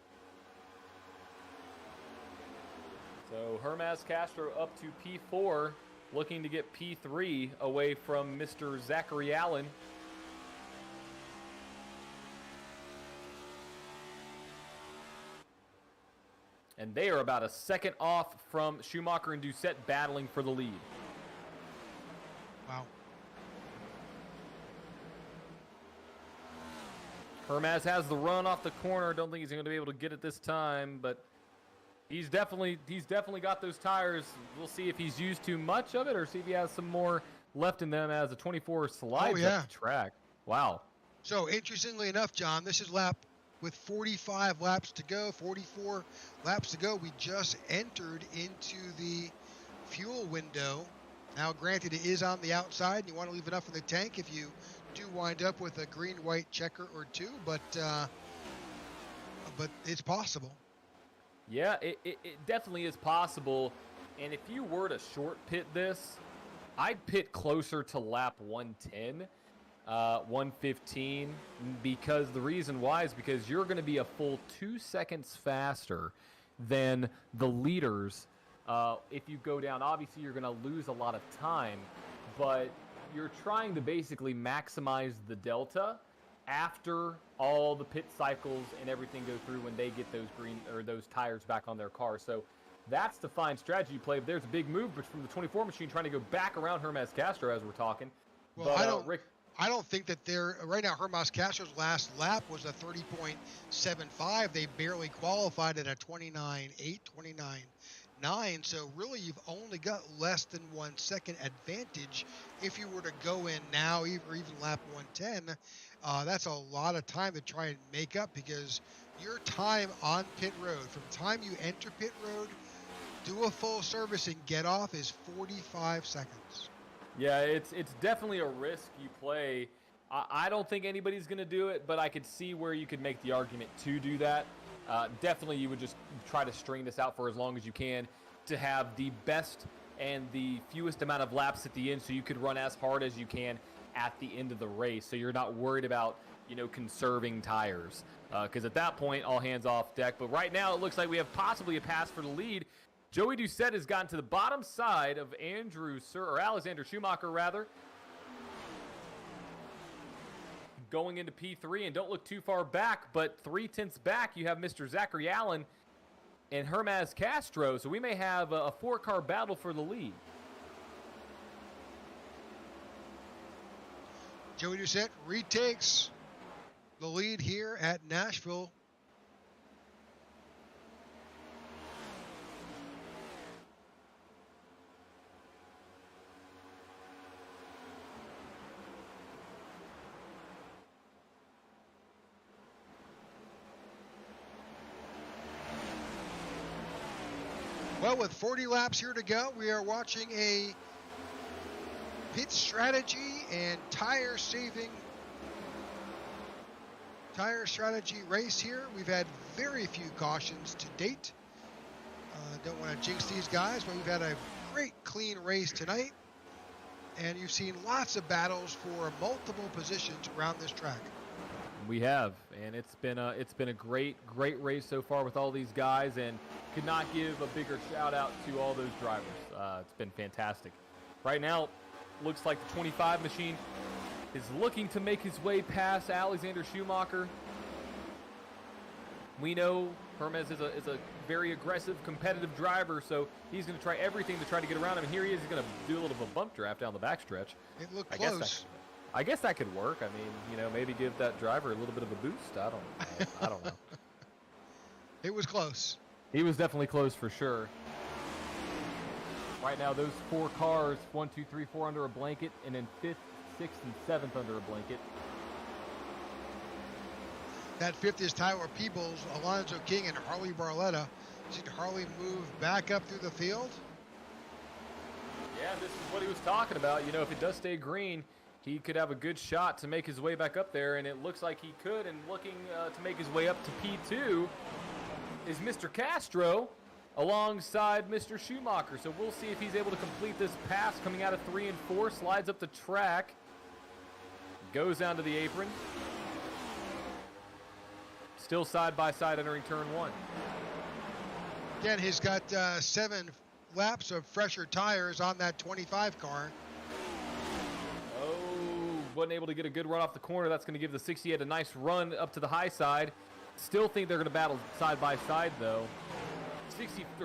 So Hermas Castro up to P4. Looking to get P3 away from Mr. Zachary Allen. And they are about a second off from Schumacher and Doucette battling for the lead. Wow. Hermas has the run off the corner. Don't think he's going to be able to get it this time, but he's definitely got those tires. We'll see if he's used too much of it or see if he has some more left in them as the 24 slides up the track. Wow. So interestingly enough, John, this is lap with 45 laps to go, 44 laps to go. We just entered into the fuel window. Now, granted, it is on the outside, and you want to leave enough in the tank if you do wind up with a green-white checker or two, but it's possible. Yeah, it definitely is possible. And if you were to short pit this, I'd pit closer to lap 110, 115, because the reason why is because you're going to be a full 2 seconds faster than the leaders. If you go down, obviously you're going to lose a lot of time, but you're trying to basically maximize the delta after all the pit cycles and everything go through when they get those those tires back on their car. So that's the fine strategy you play. But there's a big move from the 24 machine trying to go back around Hermas Castro as we're talking. Well, but, I don't think that right now Hermas Castro's last lap was a 30.75. They barely qualified at a 29.8, 29.9. So really, you've only got less than 1 second advantage if you were to go in now, or even lap 110. That's a lot of time to try and make up, because your time on pit road, from the time you enter pit road do a full service and get off is 45 seconds. Yeah, it's definitely a risk you play. I don't think anybody's going to do it, but I could see where you could make the argument to do that. Definitely you would just try to string this out for as long as you can to have the best and the fewest amount of laps at the end, so you could run as hard as you can at the end of the race, so you're not worried about, conserving tires. Because at that point, all hands off deck. But right now, it looks like we have possibly a pass for the lead. Joey Doucette has gotten to the bottom side of Alexander Schumacher, rather. Going into P3, and don't look too far back, but 0.3 back, you have Mr. Zachary Allen and Hermaz Castro, so we may have a four-car battle for the lead. Joey Doucette retakes the lead here at Nashville. Well, with 40 laps here to go, we are watching a pit strategy and tire strategy race here. We've had very few cautions to date. Don't want to jinx these guys, but we've had a great clean race tonight, and you've seen lots of battles for multiple positions around this track. We have, and it's been a great race so far with all these guys, and could not give a bigger shout out to all those drivers. It's been fantastic. Right now, looks like the 25 machine is looking to make his way past Alexander Schumacher. We know Hermaz is a very aggressive, competitive driver, so he's going to try everything to try to get around him. And here he is, he's going to do a little of a bump draft down the backstretch. It looked close. I guess that could work. I mean, maybe give that driver a little bit of a boost. I don't know. It was close. He was definitely close for sure. Right now, those four cars, 1, 2, 3, 4 under a blanket, and then 5th, 6th, and 7th under a blanket. That 5th is Tyler Peebles, Alonzo King, and Harley Barletta. See Harley move back up through the field? Yeah, this is what he was talking about. If it does stay green, he could have a good shot to make his way back up there, and it looks like he could. And looking to make his way up to P2 is Mr. Castro alongside Mr. Schumacher. So we'll see if he's able to complete this pass coming out of 3 and 4, slides up the track, goes down to the apron. Still side by side entering turn 1. Again, he's got 7 laps of fresher tires on that 25 car. Oh, wasn't able to get a good run off the corner. That's going to give the 68 a nice run up to the high side. Still think they're going to battle side by side, though.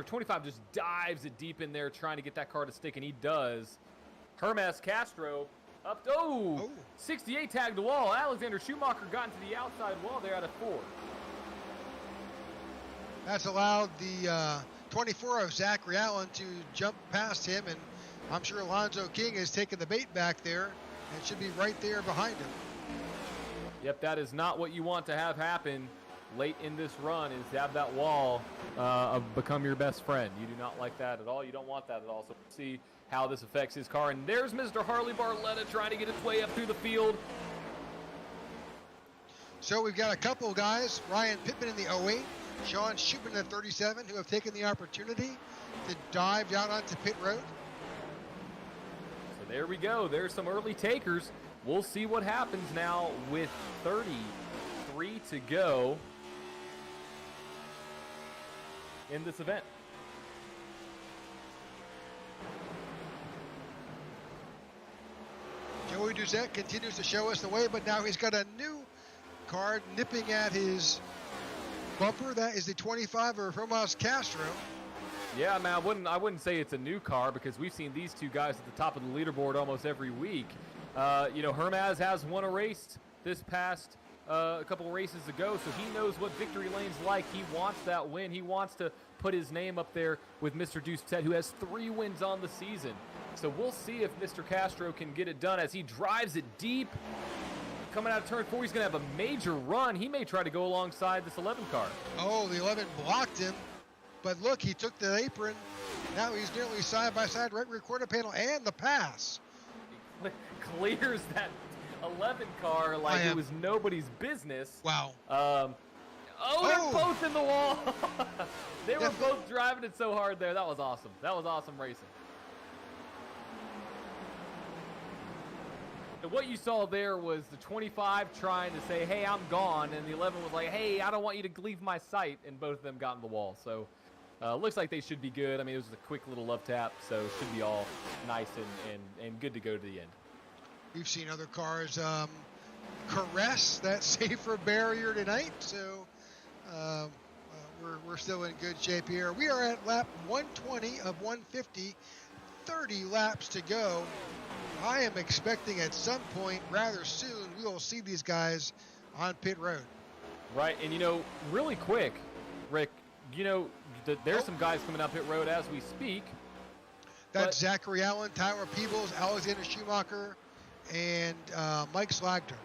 25 just dives it deep in there trying to get that car to stick, and he does. Hermaz Castro up. Oh! 68 tagged the wall. Alexander Schumacher got into the outside wall there out of 4. That's allowed the 24 of Zachary Allen to jump past him, and I'm sure Alonzo King has taken the bait back there and should be right there behind him. Yep, that is not what you want to have happen late in this run, is to have that wall become your best friend. You do not like that at all. You don't want that at all. So we'll see how this affects his car. And there's Mr. Harley Barletta trying to get his way up through the field. So we've got a couple guys, Ryan Pittman in the 08, Sean Shupin in the 37, who have taken the opportunity to dive down onto pit road. So there we go. There's some early takers. We'll see what happens now with 33 to go in this event. Joey Doucette continues to show us the way, but now he's got a new car nipping at his bumper. That is the 25 of Hermaz Castro. Yeah, man, I wouldn't say it's a new car, because we've seen these two guys at the top of the leaderboard almost every week. Hermaz has won a race this past a couple races ago, so he knows what victory lane's like. He wants that win. He wants to put his name up there with Mr. Doucette, who has 3 wins on the season. So we'll see if Mr. Castro can get it done as he drives it deep. Coming out of turn 4, he's going to have a major run. He may try to go alongside this 11 car. Oh, the 11 blocked him. But look, he took the apron Now he's nearly side by side right rear quarter panel and the pass. Clears that 11 car like it was nobody's business. Wow. They're both in the wall. They were both driving it so hard there. That was awesome. That was awesome racing. And what you saw there was the 25 trying to say, hey, I'm gone. And the 11 was like, hey, I don't want you to leave my sight. And both of them got in the wall. So looks like they should be good. I mean, it was a quick little love tap. So it should be all nice and good to go to the end. We've seen other cars caress that safer barrier tonight. So we're still in good shape here. We are at lap 120 of 150, 30 laps to go. I am expecting at some point rather soon we will see these guys on pit road. Right, and really quick, Rick, there's some guys coming down pit road as we speak. That's Zachary Allen, Tyler Peebles, Alexander Schumacher, and Mike Slagter.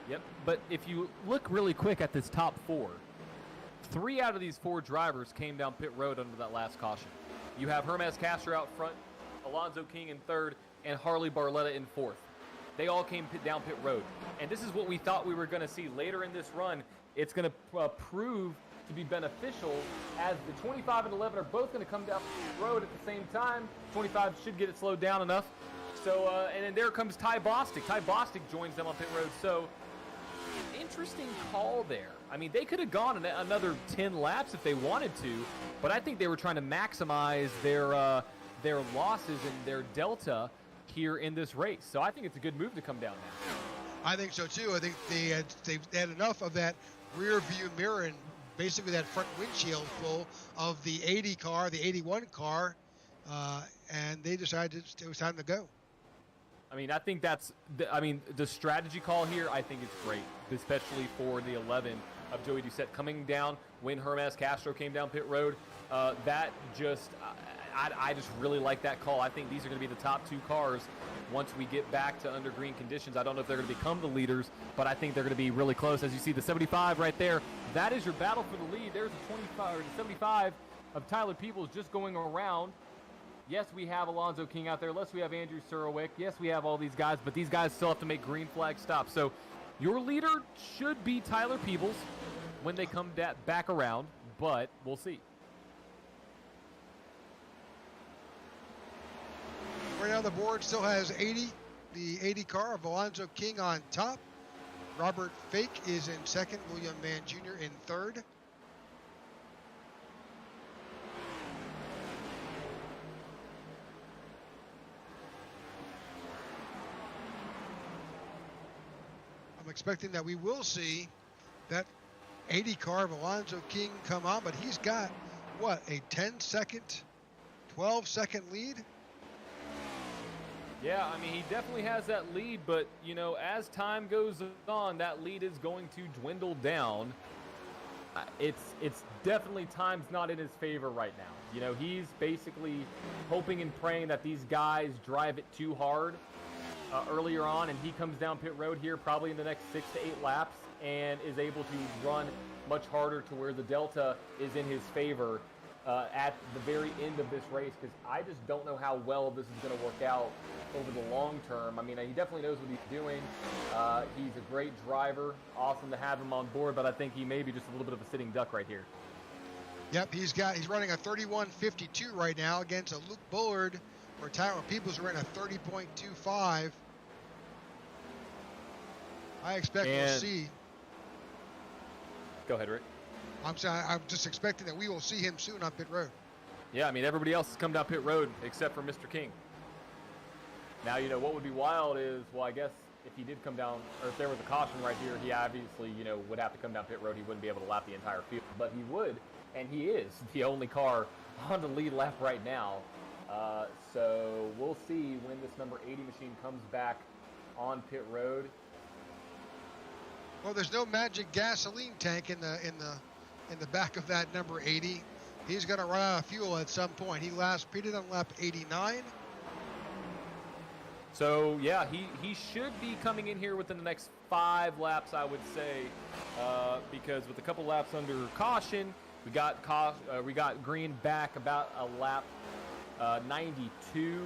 Yep, but if you look really quick at this top four, 3 out of these 4 drivers came down pit road under that last caution. You have Hermes Castro out front, Alonzo King in third, and Harley Barletta in fourth. They all came down pit road. And this is what we thought we were going to see later in this run. It's going to prove to be beneficial as the 25 and 11 are both going to come down pit road at the same time. 25 should get it slowed down enough. So, and then there comes Ty Bostic. Ty Bostic joins them on pit road. So, interesting call there. I mean, they could have gone another 10 laps if they wanted to, but I think they were trying to maximize their losses and their delta here in this race. So I think it's a good move to come down now. I think so too. I think they've had enough of that rear view mirror and basically that front windshield full of the 80 car, the 81 car, and they decided it was time to go. I mean, I think the strategy call here, I think it's great, especially for the 11 of Joey Doucette coming down when Hermes Castro came down pit road. That just, I just really like that call. I think these are going to be the top 2 cars once we get back to under green conditions. I don't know if they're going to become the leaders, but I think they're going to be really close. As you see the 75 right there, that is your battle for the lead. There's the 25 or the 75 of Tyler Peebles just going around. Yes, we have Alonzo King out there. Yes, we have Andrew Surowick. Yes, we have all these guys, but these guys still have to make green flag stops. So your leader should be Tyler Peebles when they come back around, but we'll see. Right now the board still has 80, the 80 car of Alonzo King on top. Robert Fake is in second, William Mann Jr. in third. I'm expecting that we will see that 80 car of Alonzo King come on, but he's got, what, a 10-second, 12-second lead? Yeah, I mean, he definitely has that lead, but, as time goes on, that lead is going to dwindle down. It's definitely time's not in his favor right now. He's basically hoping and praying that these guys drive it too hard earlier on, and he comes down pit road here probably in the next 6 to 8 laps and is able to run much harder to where the delta is in his favor at the very end of this race, because I just don't know how well this is going to work out over the long term. I mean, he definitely knows what he's doing. He's a great driver. Awesome to have him on board, but I think he may be just a little bit of a sitting duck right here. Yep, he's running a 31.52 right now against a Luke Bullard, where Tyler Peebles are running a 30.25. I expect we'll see. Go ahead, Rick. I'm just expecting that we will see him soon on pit road. Yeah, I mean, everybody else has come down pit road except for Mr. King. Now, what would be wild is, well, I guess if he did come down, or if there was a caution right here, he obviously, would have to come down pit road. He wouldn't be able to lap the entire field, but he would, and he is the only car on the lead lap right now. So we'll see when this number 80 machine comes back on pit road. Well, there's no magic gasoline tank in the back of that number 80. He's going to run out of fuel at some point. He last pitted on lap 89. So yeah, he should be coming in here within the next 5 laps, I would say, because with a couple laps under caution, we got green back about a lap 92.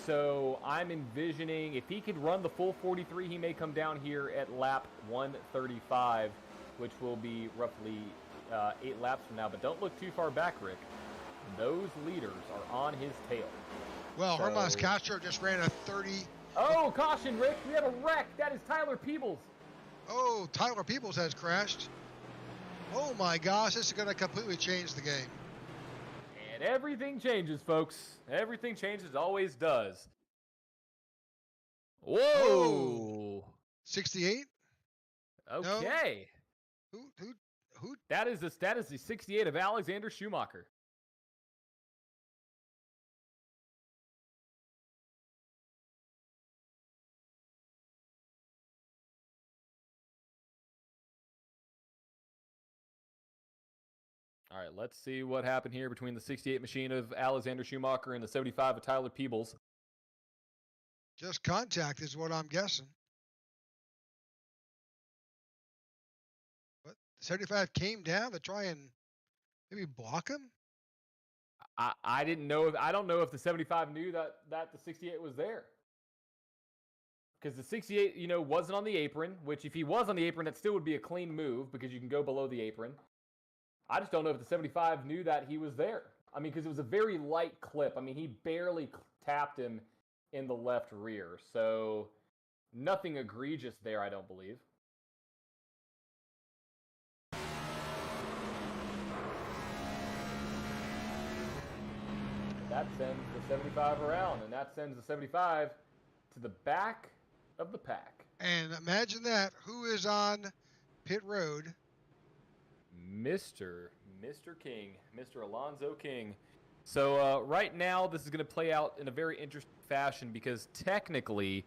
So I'm envisioning if he could run the full 43, he may come down here at lap 135, which will be roughly 8 laps from now. But don't look too far back, Rick. Those leaders are on his tail. Well, Hermas Castro just ran a 30. Oh, caution, Rick. We have a wreck. That is Tyler Peebles. Oh, Tyler Peebles has crashed. Oh, my gosh. This is going to completely change the game. And everything changes, folks. Everything changes, always does. Whoa. Oh. 68? Okay. No. Who? That is the 68 of Alexander Schumacher. All right, let's see what happened here between the 68 machine of Alexander Schumacher and the 75 of Tyler Peebles. Just contact is what I'm guessing. But 75 came down to try and maybe block him? I didn't know I don't know if the 75 knew that the 68 was there. Because the 68, wasn't on the apron, which if he was on the apron, that still would be a clean move because you can go below the apron. I just don't know if the 75 knew that he was there. I mean, because it was a very light clip. I mean, he barely tapped him in the left rear. So nothing egregious there, I don't believe. That sends the 75 around, and that sends the 75 to the back of the pack. And imagine that. Who is on pit road? Mr. King, Mr. Alonzo King. So right now, this is going to play out in a very interesting fashion because technically,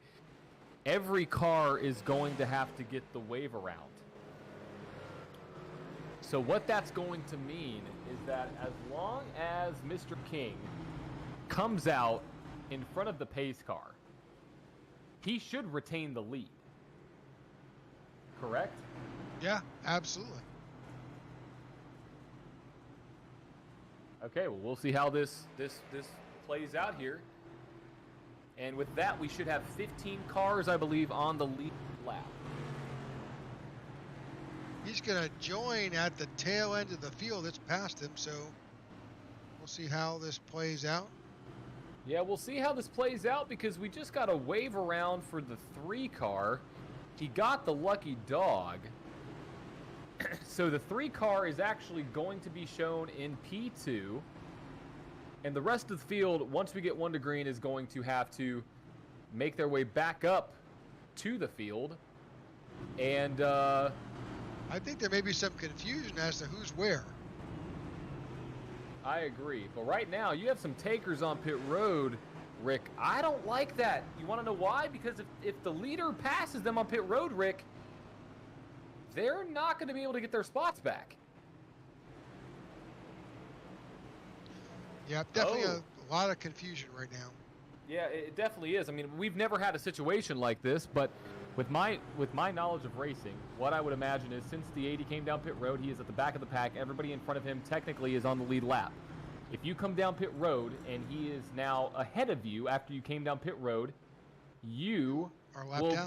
every car is going to have to get the wave around. So what that's going to mean is that as long as Mr. King comes out in front of the pace car, he should retain the lead. Correct? Yeah, absolutely. Okay, well, we'll see how this plays out here. And with that, we should have 15 cars, I believe, on the lead lap. He's going to join at the tail end of the field that's past him, so we'll see how this plays out. Yeah, we'll see how this plays out because we just got a wave around for the 3 car. He got the lucky dog. So the 3 car is actually going to be shown in P2. And the rest of the field, once we get 1 to green, is going to have to make their way back up to the field. And I think there may be some confusion as to who's where. I agree. But right now, you have some takers on pit road, Rick. I don't like that. You want to know why? Because if the leader passes them on pit road, Rick, they're not going to be able to get their spots back. Yeah, definitely a lot of confusion right now. Yeah, it definitely is. I mean, we've never had a situation like this, but with my knowledge of racing, what I would imagine is since the 80 came down pit road, he is at the back of the pack. Everybody in front of him technically is on the lead lap. If you come down pit road and he is now ahead of you after you came down pit road, you will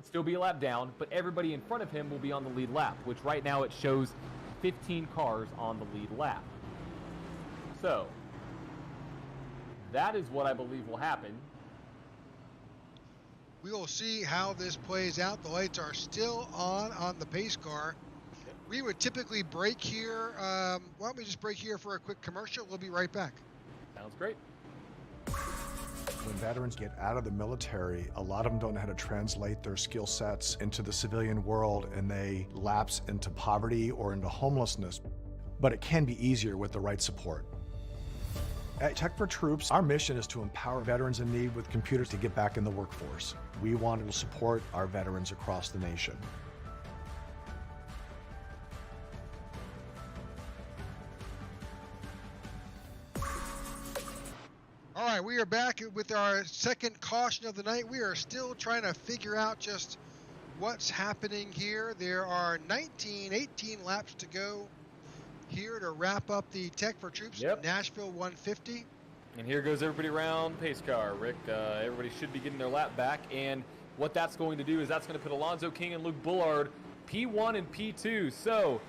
still be a lap down, but everybody in front of him will be on the lead lap, which right now it shows 15 cars on the lead lap. So that is what I believe will happen. We will see how this plays out. The lights are still on the pace car. We would typically break here. Why don't we just break here for a quick commercial? We'll be right back. Sounds great. When veterans get out of the military, a lot of them don't know how to translate their skill sets into the civilian world, and they lapse into poverty or into homelessness. But it can be easier with the right support. At Tech4Troops, our mission is to empower veterans in need with computers to get back in the workforce. We want to support our veterans across the nation. All right, we are back with our second caution of the night. We are still trying to figure out just what's happening here. There are 18 laps to go here to wrap up the Tech4Troops Nashville 150. And here goes everybody around pace car, Rick. Everybody should be getting their lap back. And what that's going to do is that's going to put Alonzo King and Luke Bullard P1 and P2. So,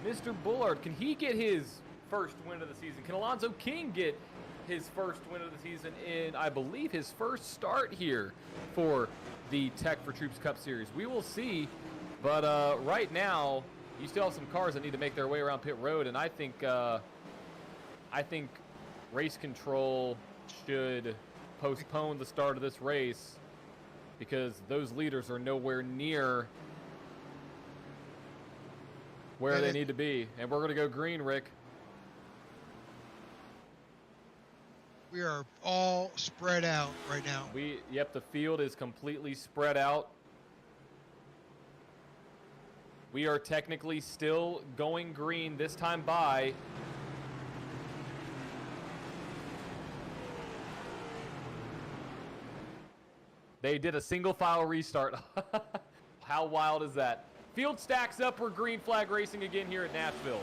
Mr. Bullard, can he get his first win of the season? Can Alonzo King get his first win of the season in, I believe, his first start here for the Tech4Troops Cup Series? We will see. But right now, you still have some cars that need to make their way around pit road, and I think race control should postpone the start of this race because those leaders are nowhere near where they need to be. And we're going to go green, Rick. We are all spread out right now. Yep, the field is completely spread out. We are technically still going green this time by. They did a single file restart. How wild is that? Field stacks up. We're green flag racing again here at Nashville.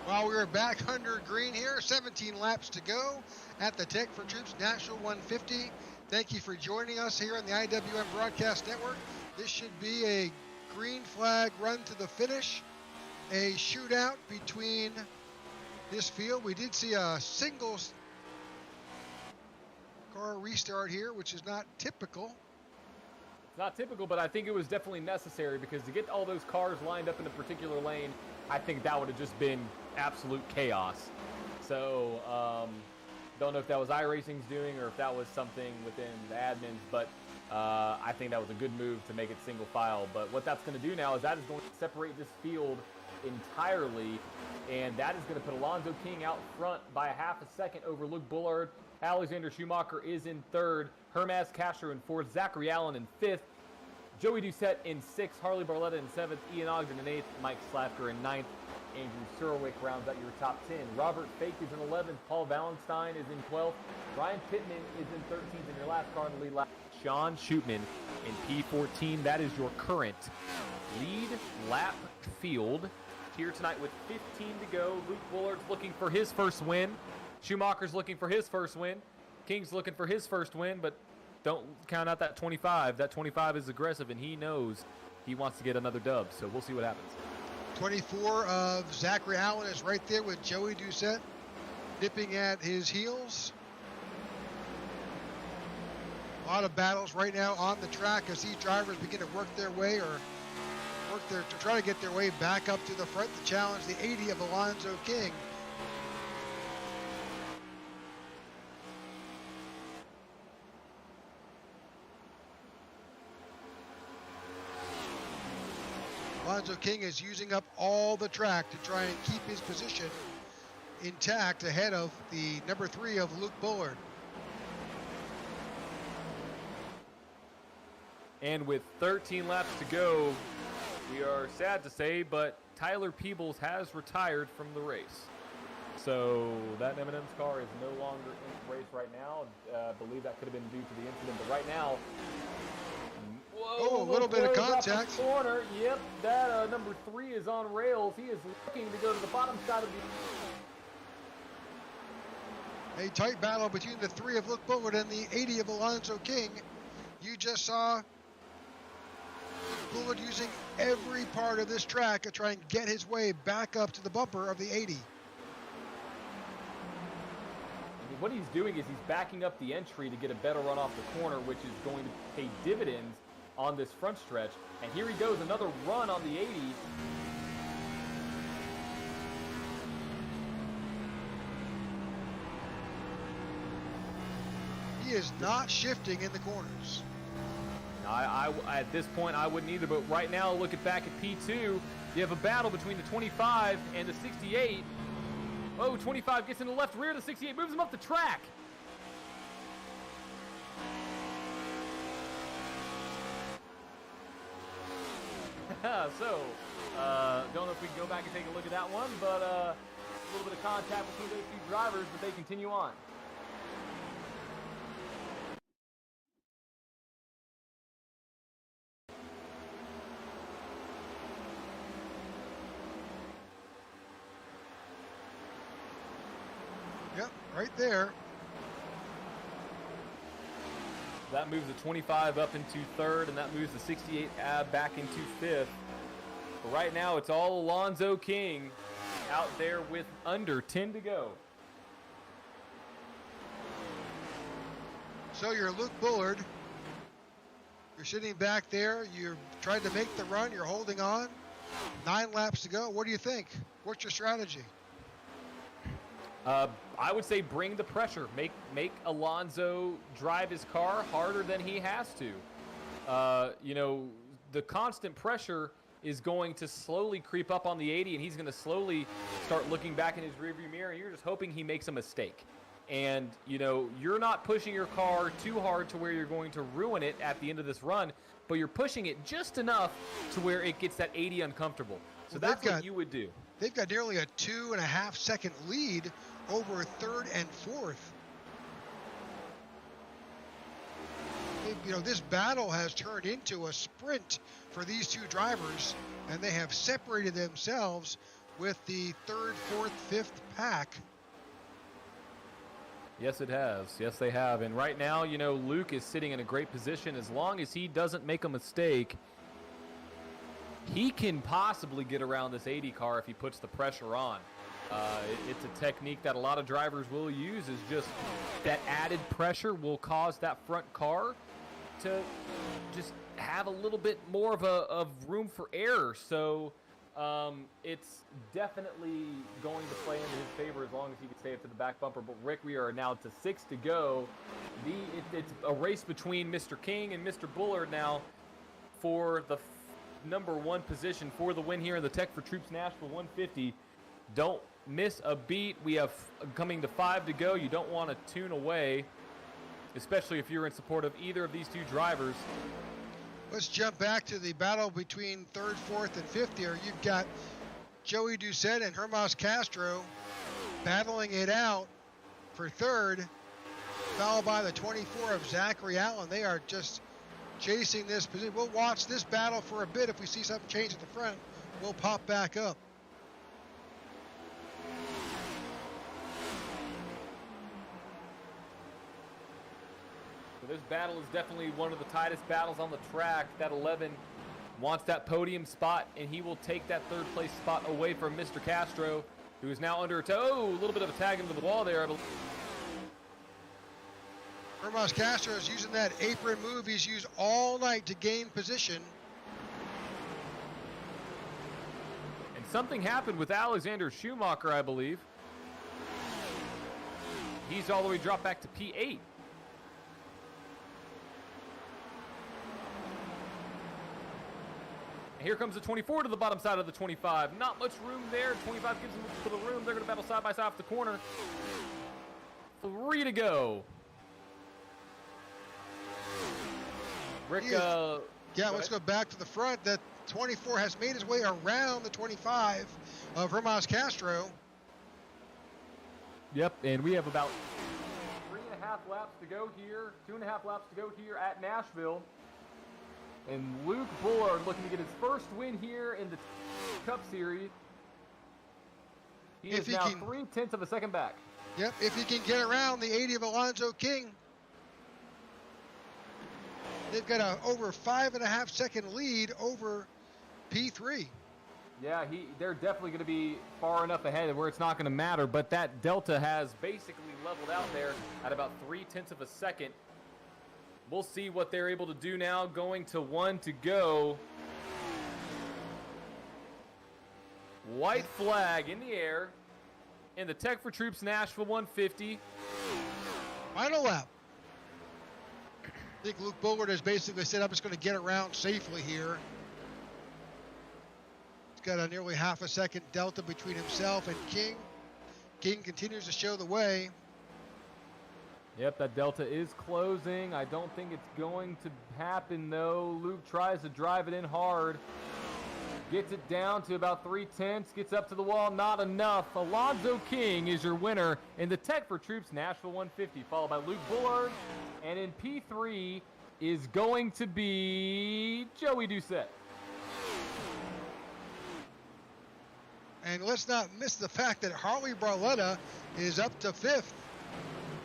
While we're back under green here, 17 laps to go at the Tech4Troops Nashville 150. Thank you for joining us here on the IWM Broadcast Network. This should be a green flag run to the finish, a shootout between this field. We did see a single car restart here, which is not typical. It's not typical, but I think it was definitely necessary because to get all those cars lined up in a particular lane, I think that would have just been absolute chaos. So, don't know if that was iRacing's doing or if that was something within the admins, but I think that was a good move to make it single file. But what that's going to do now is that is going to separate this field entirely, and that is going to put Alonzo King out front by a half a second over Luke Bullard. Alexander Schumacher is in third, Hermaz Castro in fourth, Zachary Allen in fifth, Joey Doucette in sixth, Harley Barletta in seventh, Ian Ogden in eighth, Mike Slafker in ninth, Andrew Surwick rounds out your top 10. Robert Fake is in 11th, Paul Valentine is in 12th, Ryan Pittman is in 13th, and your last car in the lead lap, Sean Shootman in P14. That is your current lead lap field here tonight with 15 to go. Luke Bullard's looking for his first win. Schumacher's looking for his first win. King's looking for his first win, but don't count out that 25. That 25 is aggressive, and he knows he wants to get another dub, so we'll see what happens. 24 of Zachary Allen is right there with Joey Doucette nipping at his heels. A lot of battles right now on the track as these drivers begin to work their way to try to get their way back up to the front to challenge the 80 of Alonzo King. Alonzo King is using up all the track to try and keep his position intact ahead of the number 3 of Luke Bullard. And with 13 laps to go, we are sad to say, but Tyler Peebles has retired from the race. So that M&M's car is no longer in the race right now. I believe that could have been due to the incident, but right now, whoa, a little bit of contact. Corner, yep, that number 3 is on rails. He is looking to go to the bottom side of the... A tight battle between the 3 of Luke Bullard and the 80 of Alonzo King. You just saw Bullard using every part of this track to try and get his way back up to the bumper of the 80. What he's doing is he's backing up the entry to get a better run off the corner, which is going to pay dividends on this front stretch. And here he goes, another run on the 80. He is not shifting in the corners. I at this point, I wouldn't either, but right now, look back at P2. You have a battle between the 25 and the 68. Oh, 25 gets in the left rear. The 68 moves him up the track. So, don't know if we can go back and take a look at that one, but a little bit of contact between those two drivers, but they continue on. Yep, right there. That moves the 25 up into third, and that moves the 68 back into fifth. But right now, it's all Alonzo King out there with under 10 to go. So you're Luke Bullard. You're sitting back there. You're trying to make the run. You're holding on. 9 laps to go. What do you think? What's your strategy? I would say bring the pressure. Make Alonso drive his car harder than he has to. You know, the constant pressure is going to slowly creep up on the 80, and he's going to slowly start looking back in his rearview mirror, and you're just hoping he makes a mistake. And, you know, you're not pushing your car too hard to where you're going to ruin it at the end of this run, but you're pushing it just enough to where it gets that 80 uncomfortable. So that's what you would do. They've got nearly a 2.5 second lead over third and fourth. You know, this battle has turned into a sprint for these two drivers, and they have separated themselves with the third, fourth, fifth pack. Yes, it has. Yes, they have. And right now, you know, Luke is sitting in a great position. As long as he doesn't make a mistake, he can possibly get around this 80 car if he puts the pressure on. It's a technique that a lot of drivers will use, is just that added pressure will cause that front car to just have a little bit more of room for error. So it's definitely going to play into his favor as long as he can stay up to the back bumper. But Rick, we are now to 6 to go. It's a race between Mr. King and Mr. Bullard now for the number 1 position for the win here in the Tech4Troops Nashville 150. Don't miss a beat. We have coming to 5 to go. You don't want to tune away, especially if you're in support of either of these two drivers. Let's jump back to the battle between third, fourth, and fifth here. You've got Joey Doucette and Hermas Castro battling it out for third, followed by the 24 of Zachary Allen. They are just chasing this position. We'll watch this battle for a bit. If we see something change at the front, we'll pop back up. This battle is definitely one of the tightest battles on the track. That 11 wants that podium spot, and he will take that third place spot away from Mr. Castro, who is now under a toe. A little bit of a tag into the wall there. Hermas Castro is using that apron move he's used all night to gain position. And something happened with Alexander Schumacher, I believe. He's all the way dropped back to P8. Here comes the 24 to the bottom side of the 25. Not much room there. 25 gives them to the room. They're going to battle side by side off the corner. 3 to go. Rick, let's go back to the front. That 24 has made his way around the 25 of Hermas Castro. Yep, and we have about 3.5 laps to go here. 2.5 laps to go here at Nashville. And Luke Bullard looking to get his first win here in the Cup Series. He is now 0.3 of a second back. Yep, if he can get around the 80 of Alonzo King. They've got a over 5.5 second lead over P3. Yeah, they're definitely going to be far enough ahead where it's not going to matter, but that delta has basically leveled out there at about 0.3 of a second. We'll see what they're able to do now, going to 1 to go. White flag in the air in the Tech4Troops Nashville 150. Final lap. I think Luke Bullard has basically said, I'm just going to get around safely here. He's got a nearly 0.5 second delta between himself and King. King continues to show the way. Yep, that delta is closing. I don't think it's going to happen, though. Luke tries to drive it in hard. Gets it down to about 0.3, gets up to the wall, not enough. Alonzo King is your winner in the Tech4Troops Nashville 150, followed by Luke Bullard. And in P3 is going to be Joey Doucette. And let's not miss the fact that Harley Barletta is up to 5th.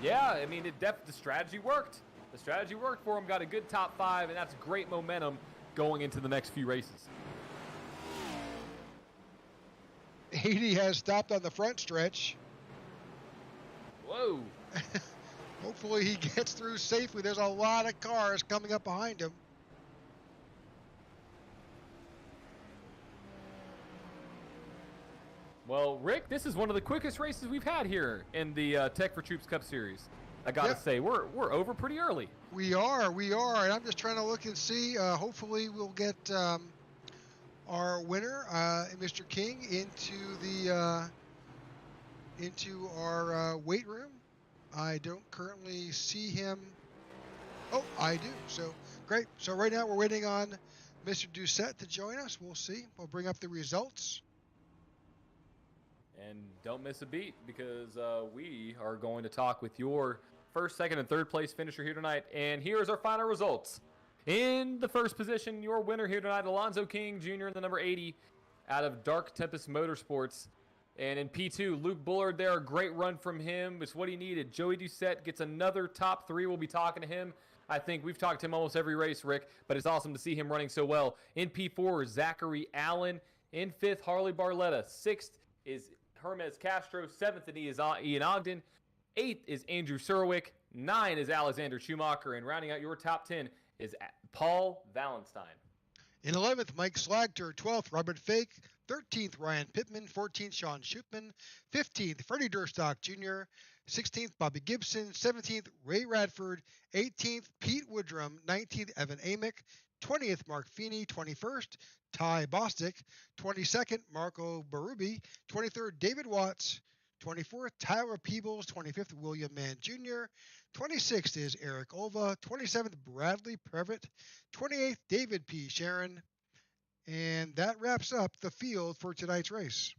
Yeah, I mean, the strategy worked. The strategy worked for him, got a good top 5, and that's great momentum going into the next few races. 80 has stopped on the front stretch. Whoa. Hopefully he gets through safely. There's a lot of cars coming up behind him. Well, Rick, this is one of the quickest races we've had here in the Tech4Troops Cup Series. I gotta say, we're over pretty early. We are, and I'm just trying to look and see. Hopefully, we'll get our winner, Mr. King, into our weight room. I don't currently see him. Oh, I do. So great. So right now we're waiting on Mr. Doucette to join us. We'll see. We'll bring up the results. And don't miss a beat, because we are going to talk with your first, second, and third place finisher here tonight. And here's our final results. In the first position, your winner here tonight, Alonzo King Jr. in the number 80 out of Dark Tempest Motorsports. And in P2, Luke Bullard there, a great run from him. It's what he needed. Joey Doucette gets another top 3. We'll be talking to him. I think we've talked to him almost every race, Rick, but it's awesome to see him running so well. In P4, Zachary Allen. In 5th, Harley Barletta. 6th is Hermes Castro. 7th is Ian Ogden. 8th is Andrew Surwick. 9 is Alexander Schumacher. And rounding out your top 10 is Paul Valentine. In 11th, Mike Slagter. 12th, Robert Fake. 13th, Ryan Pittman. 14th, Sean Schupman. 15th, Freddie Durstock Jr. 16th, Bobby Gibson. 17th, Ray Radford. 18th, Pete Woodrum. 19th, Evan Amick. 20th, Mark Feeney. 21st, Ty Bostic. 22nd, Marco Barubi. 23rd, David Watts. 24th, Tyler Peebles. 25th, William Mann Jr. 26th is Eric Olva. 27th, Bradley Previtt. 28th, David P. Sharon. And that wraps up the field for tonight's race.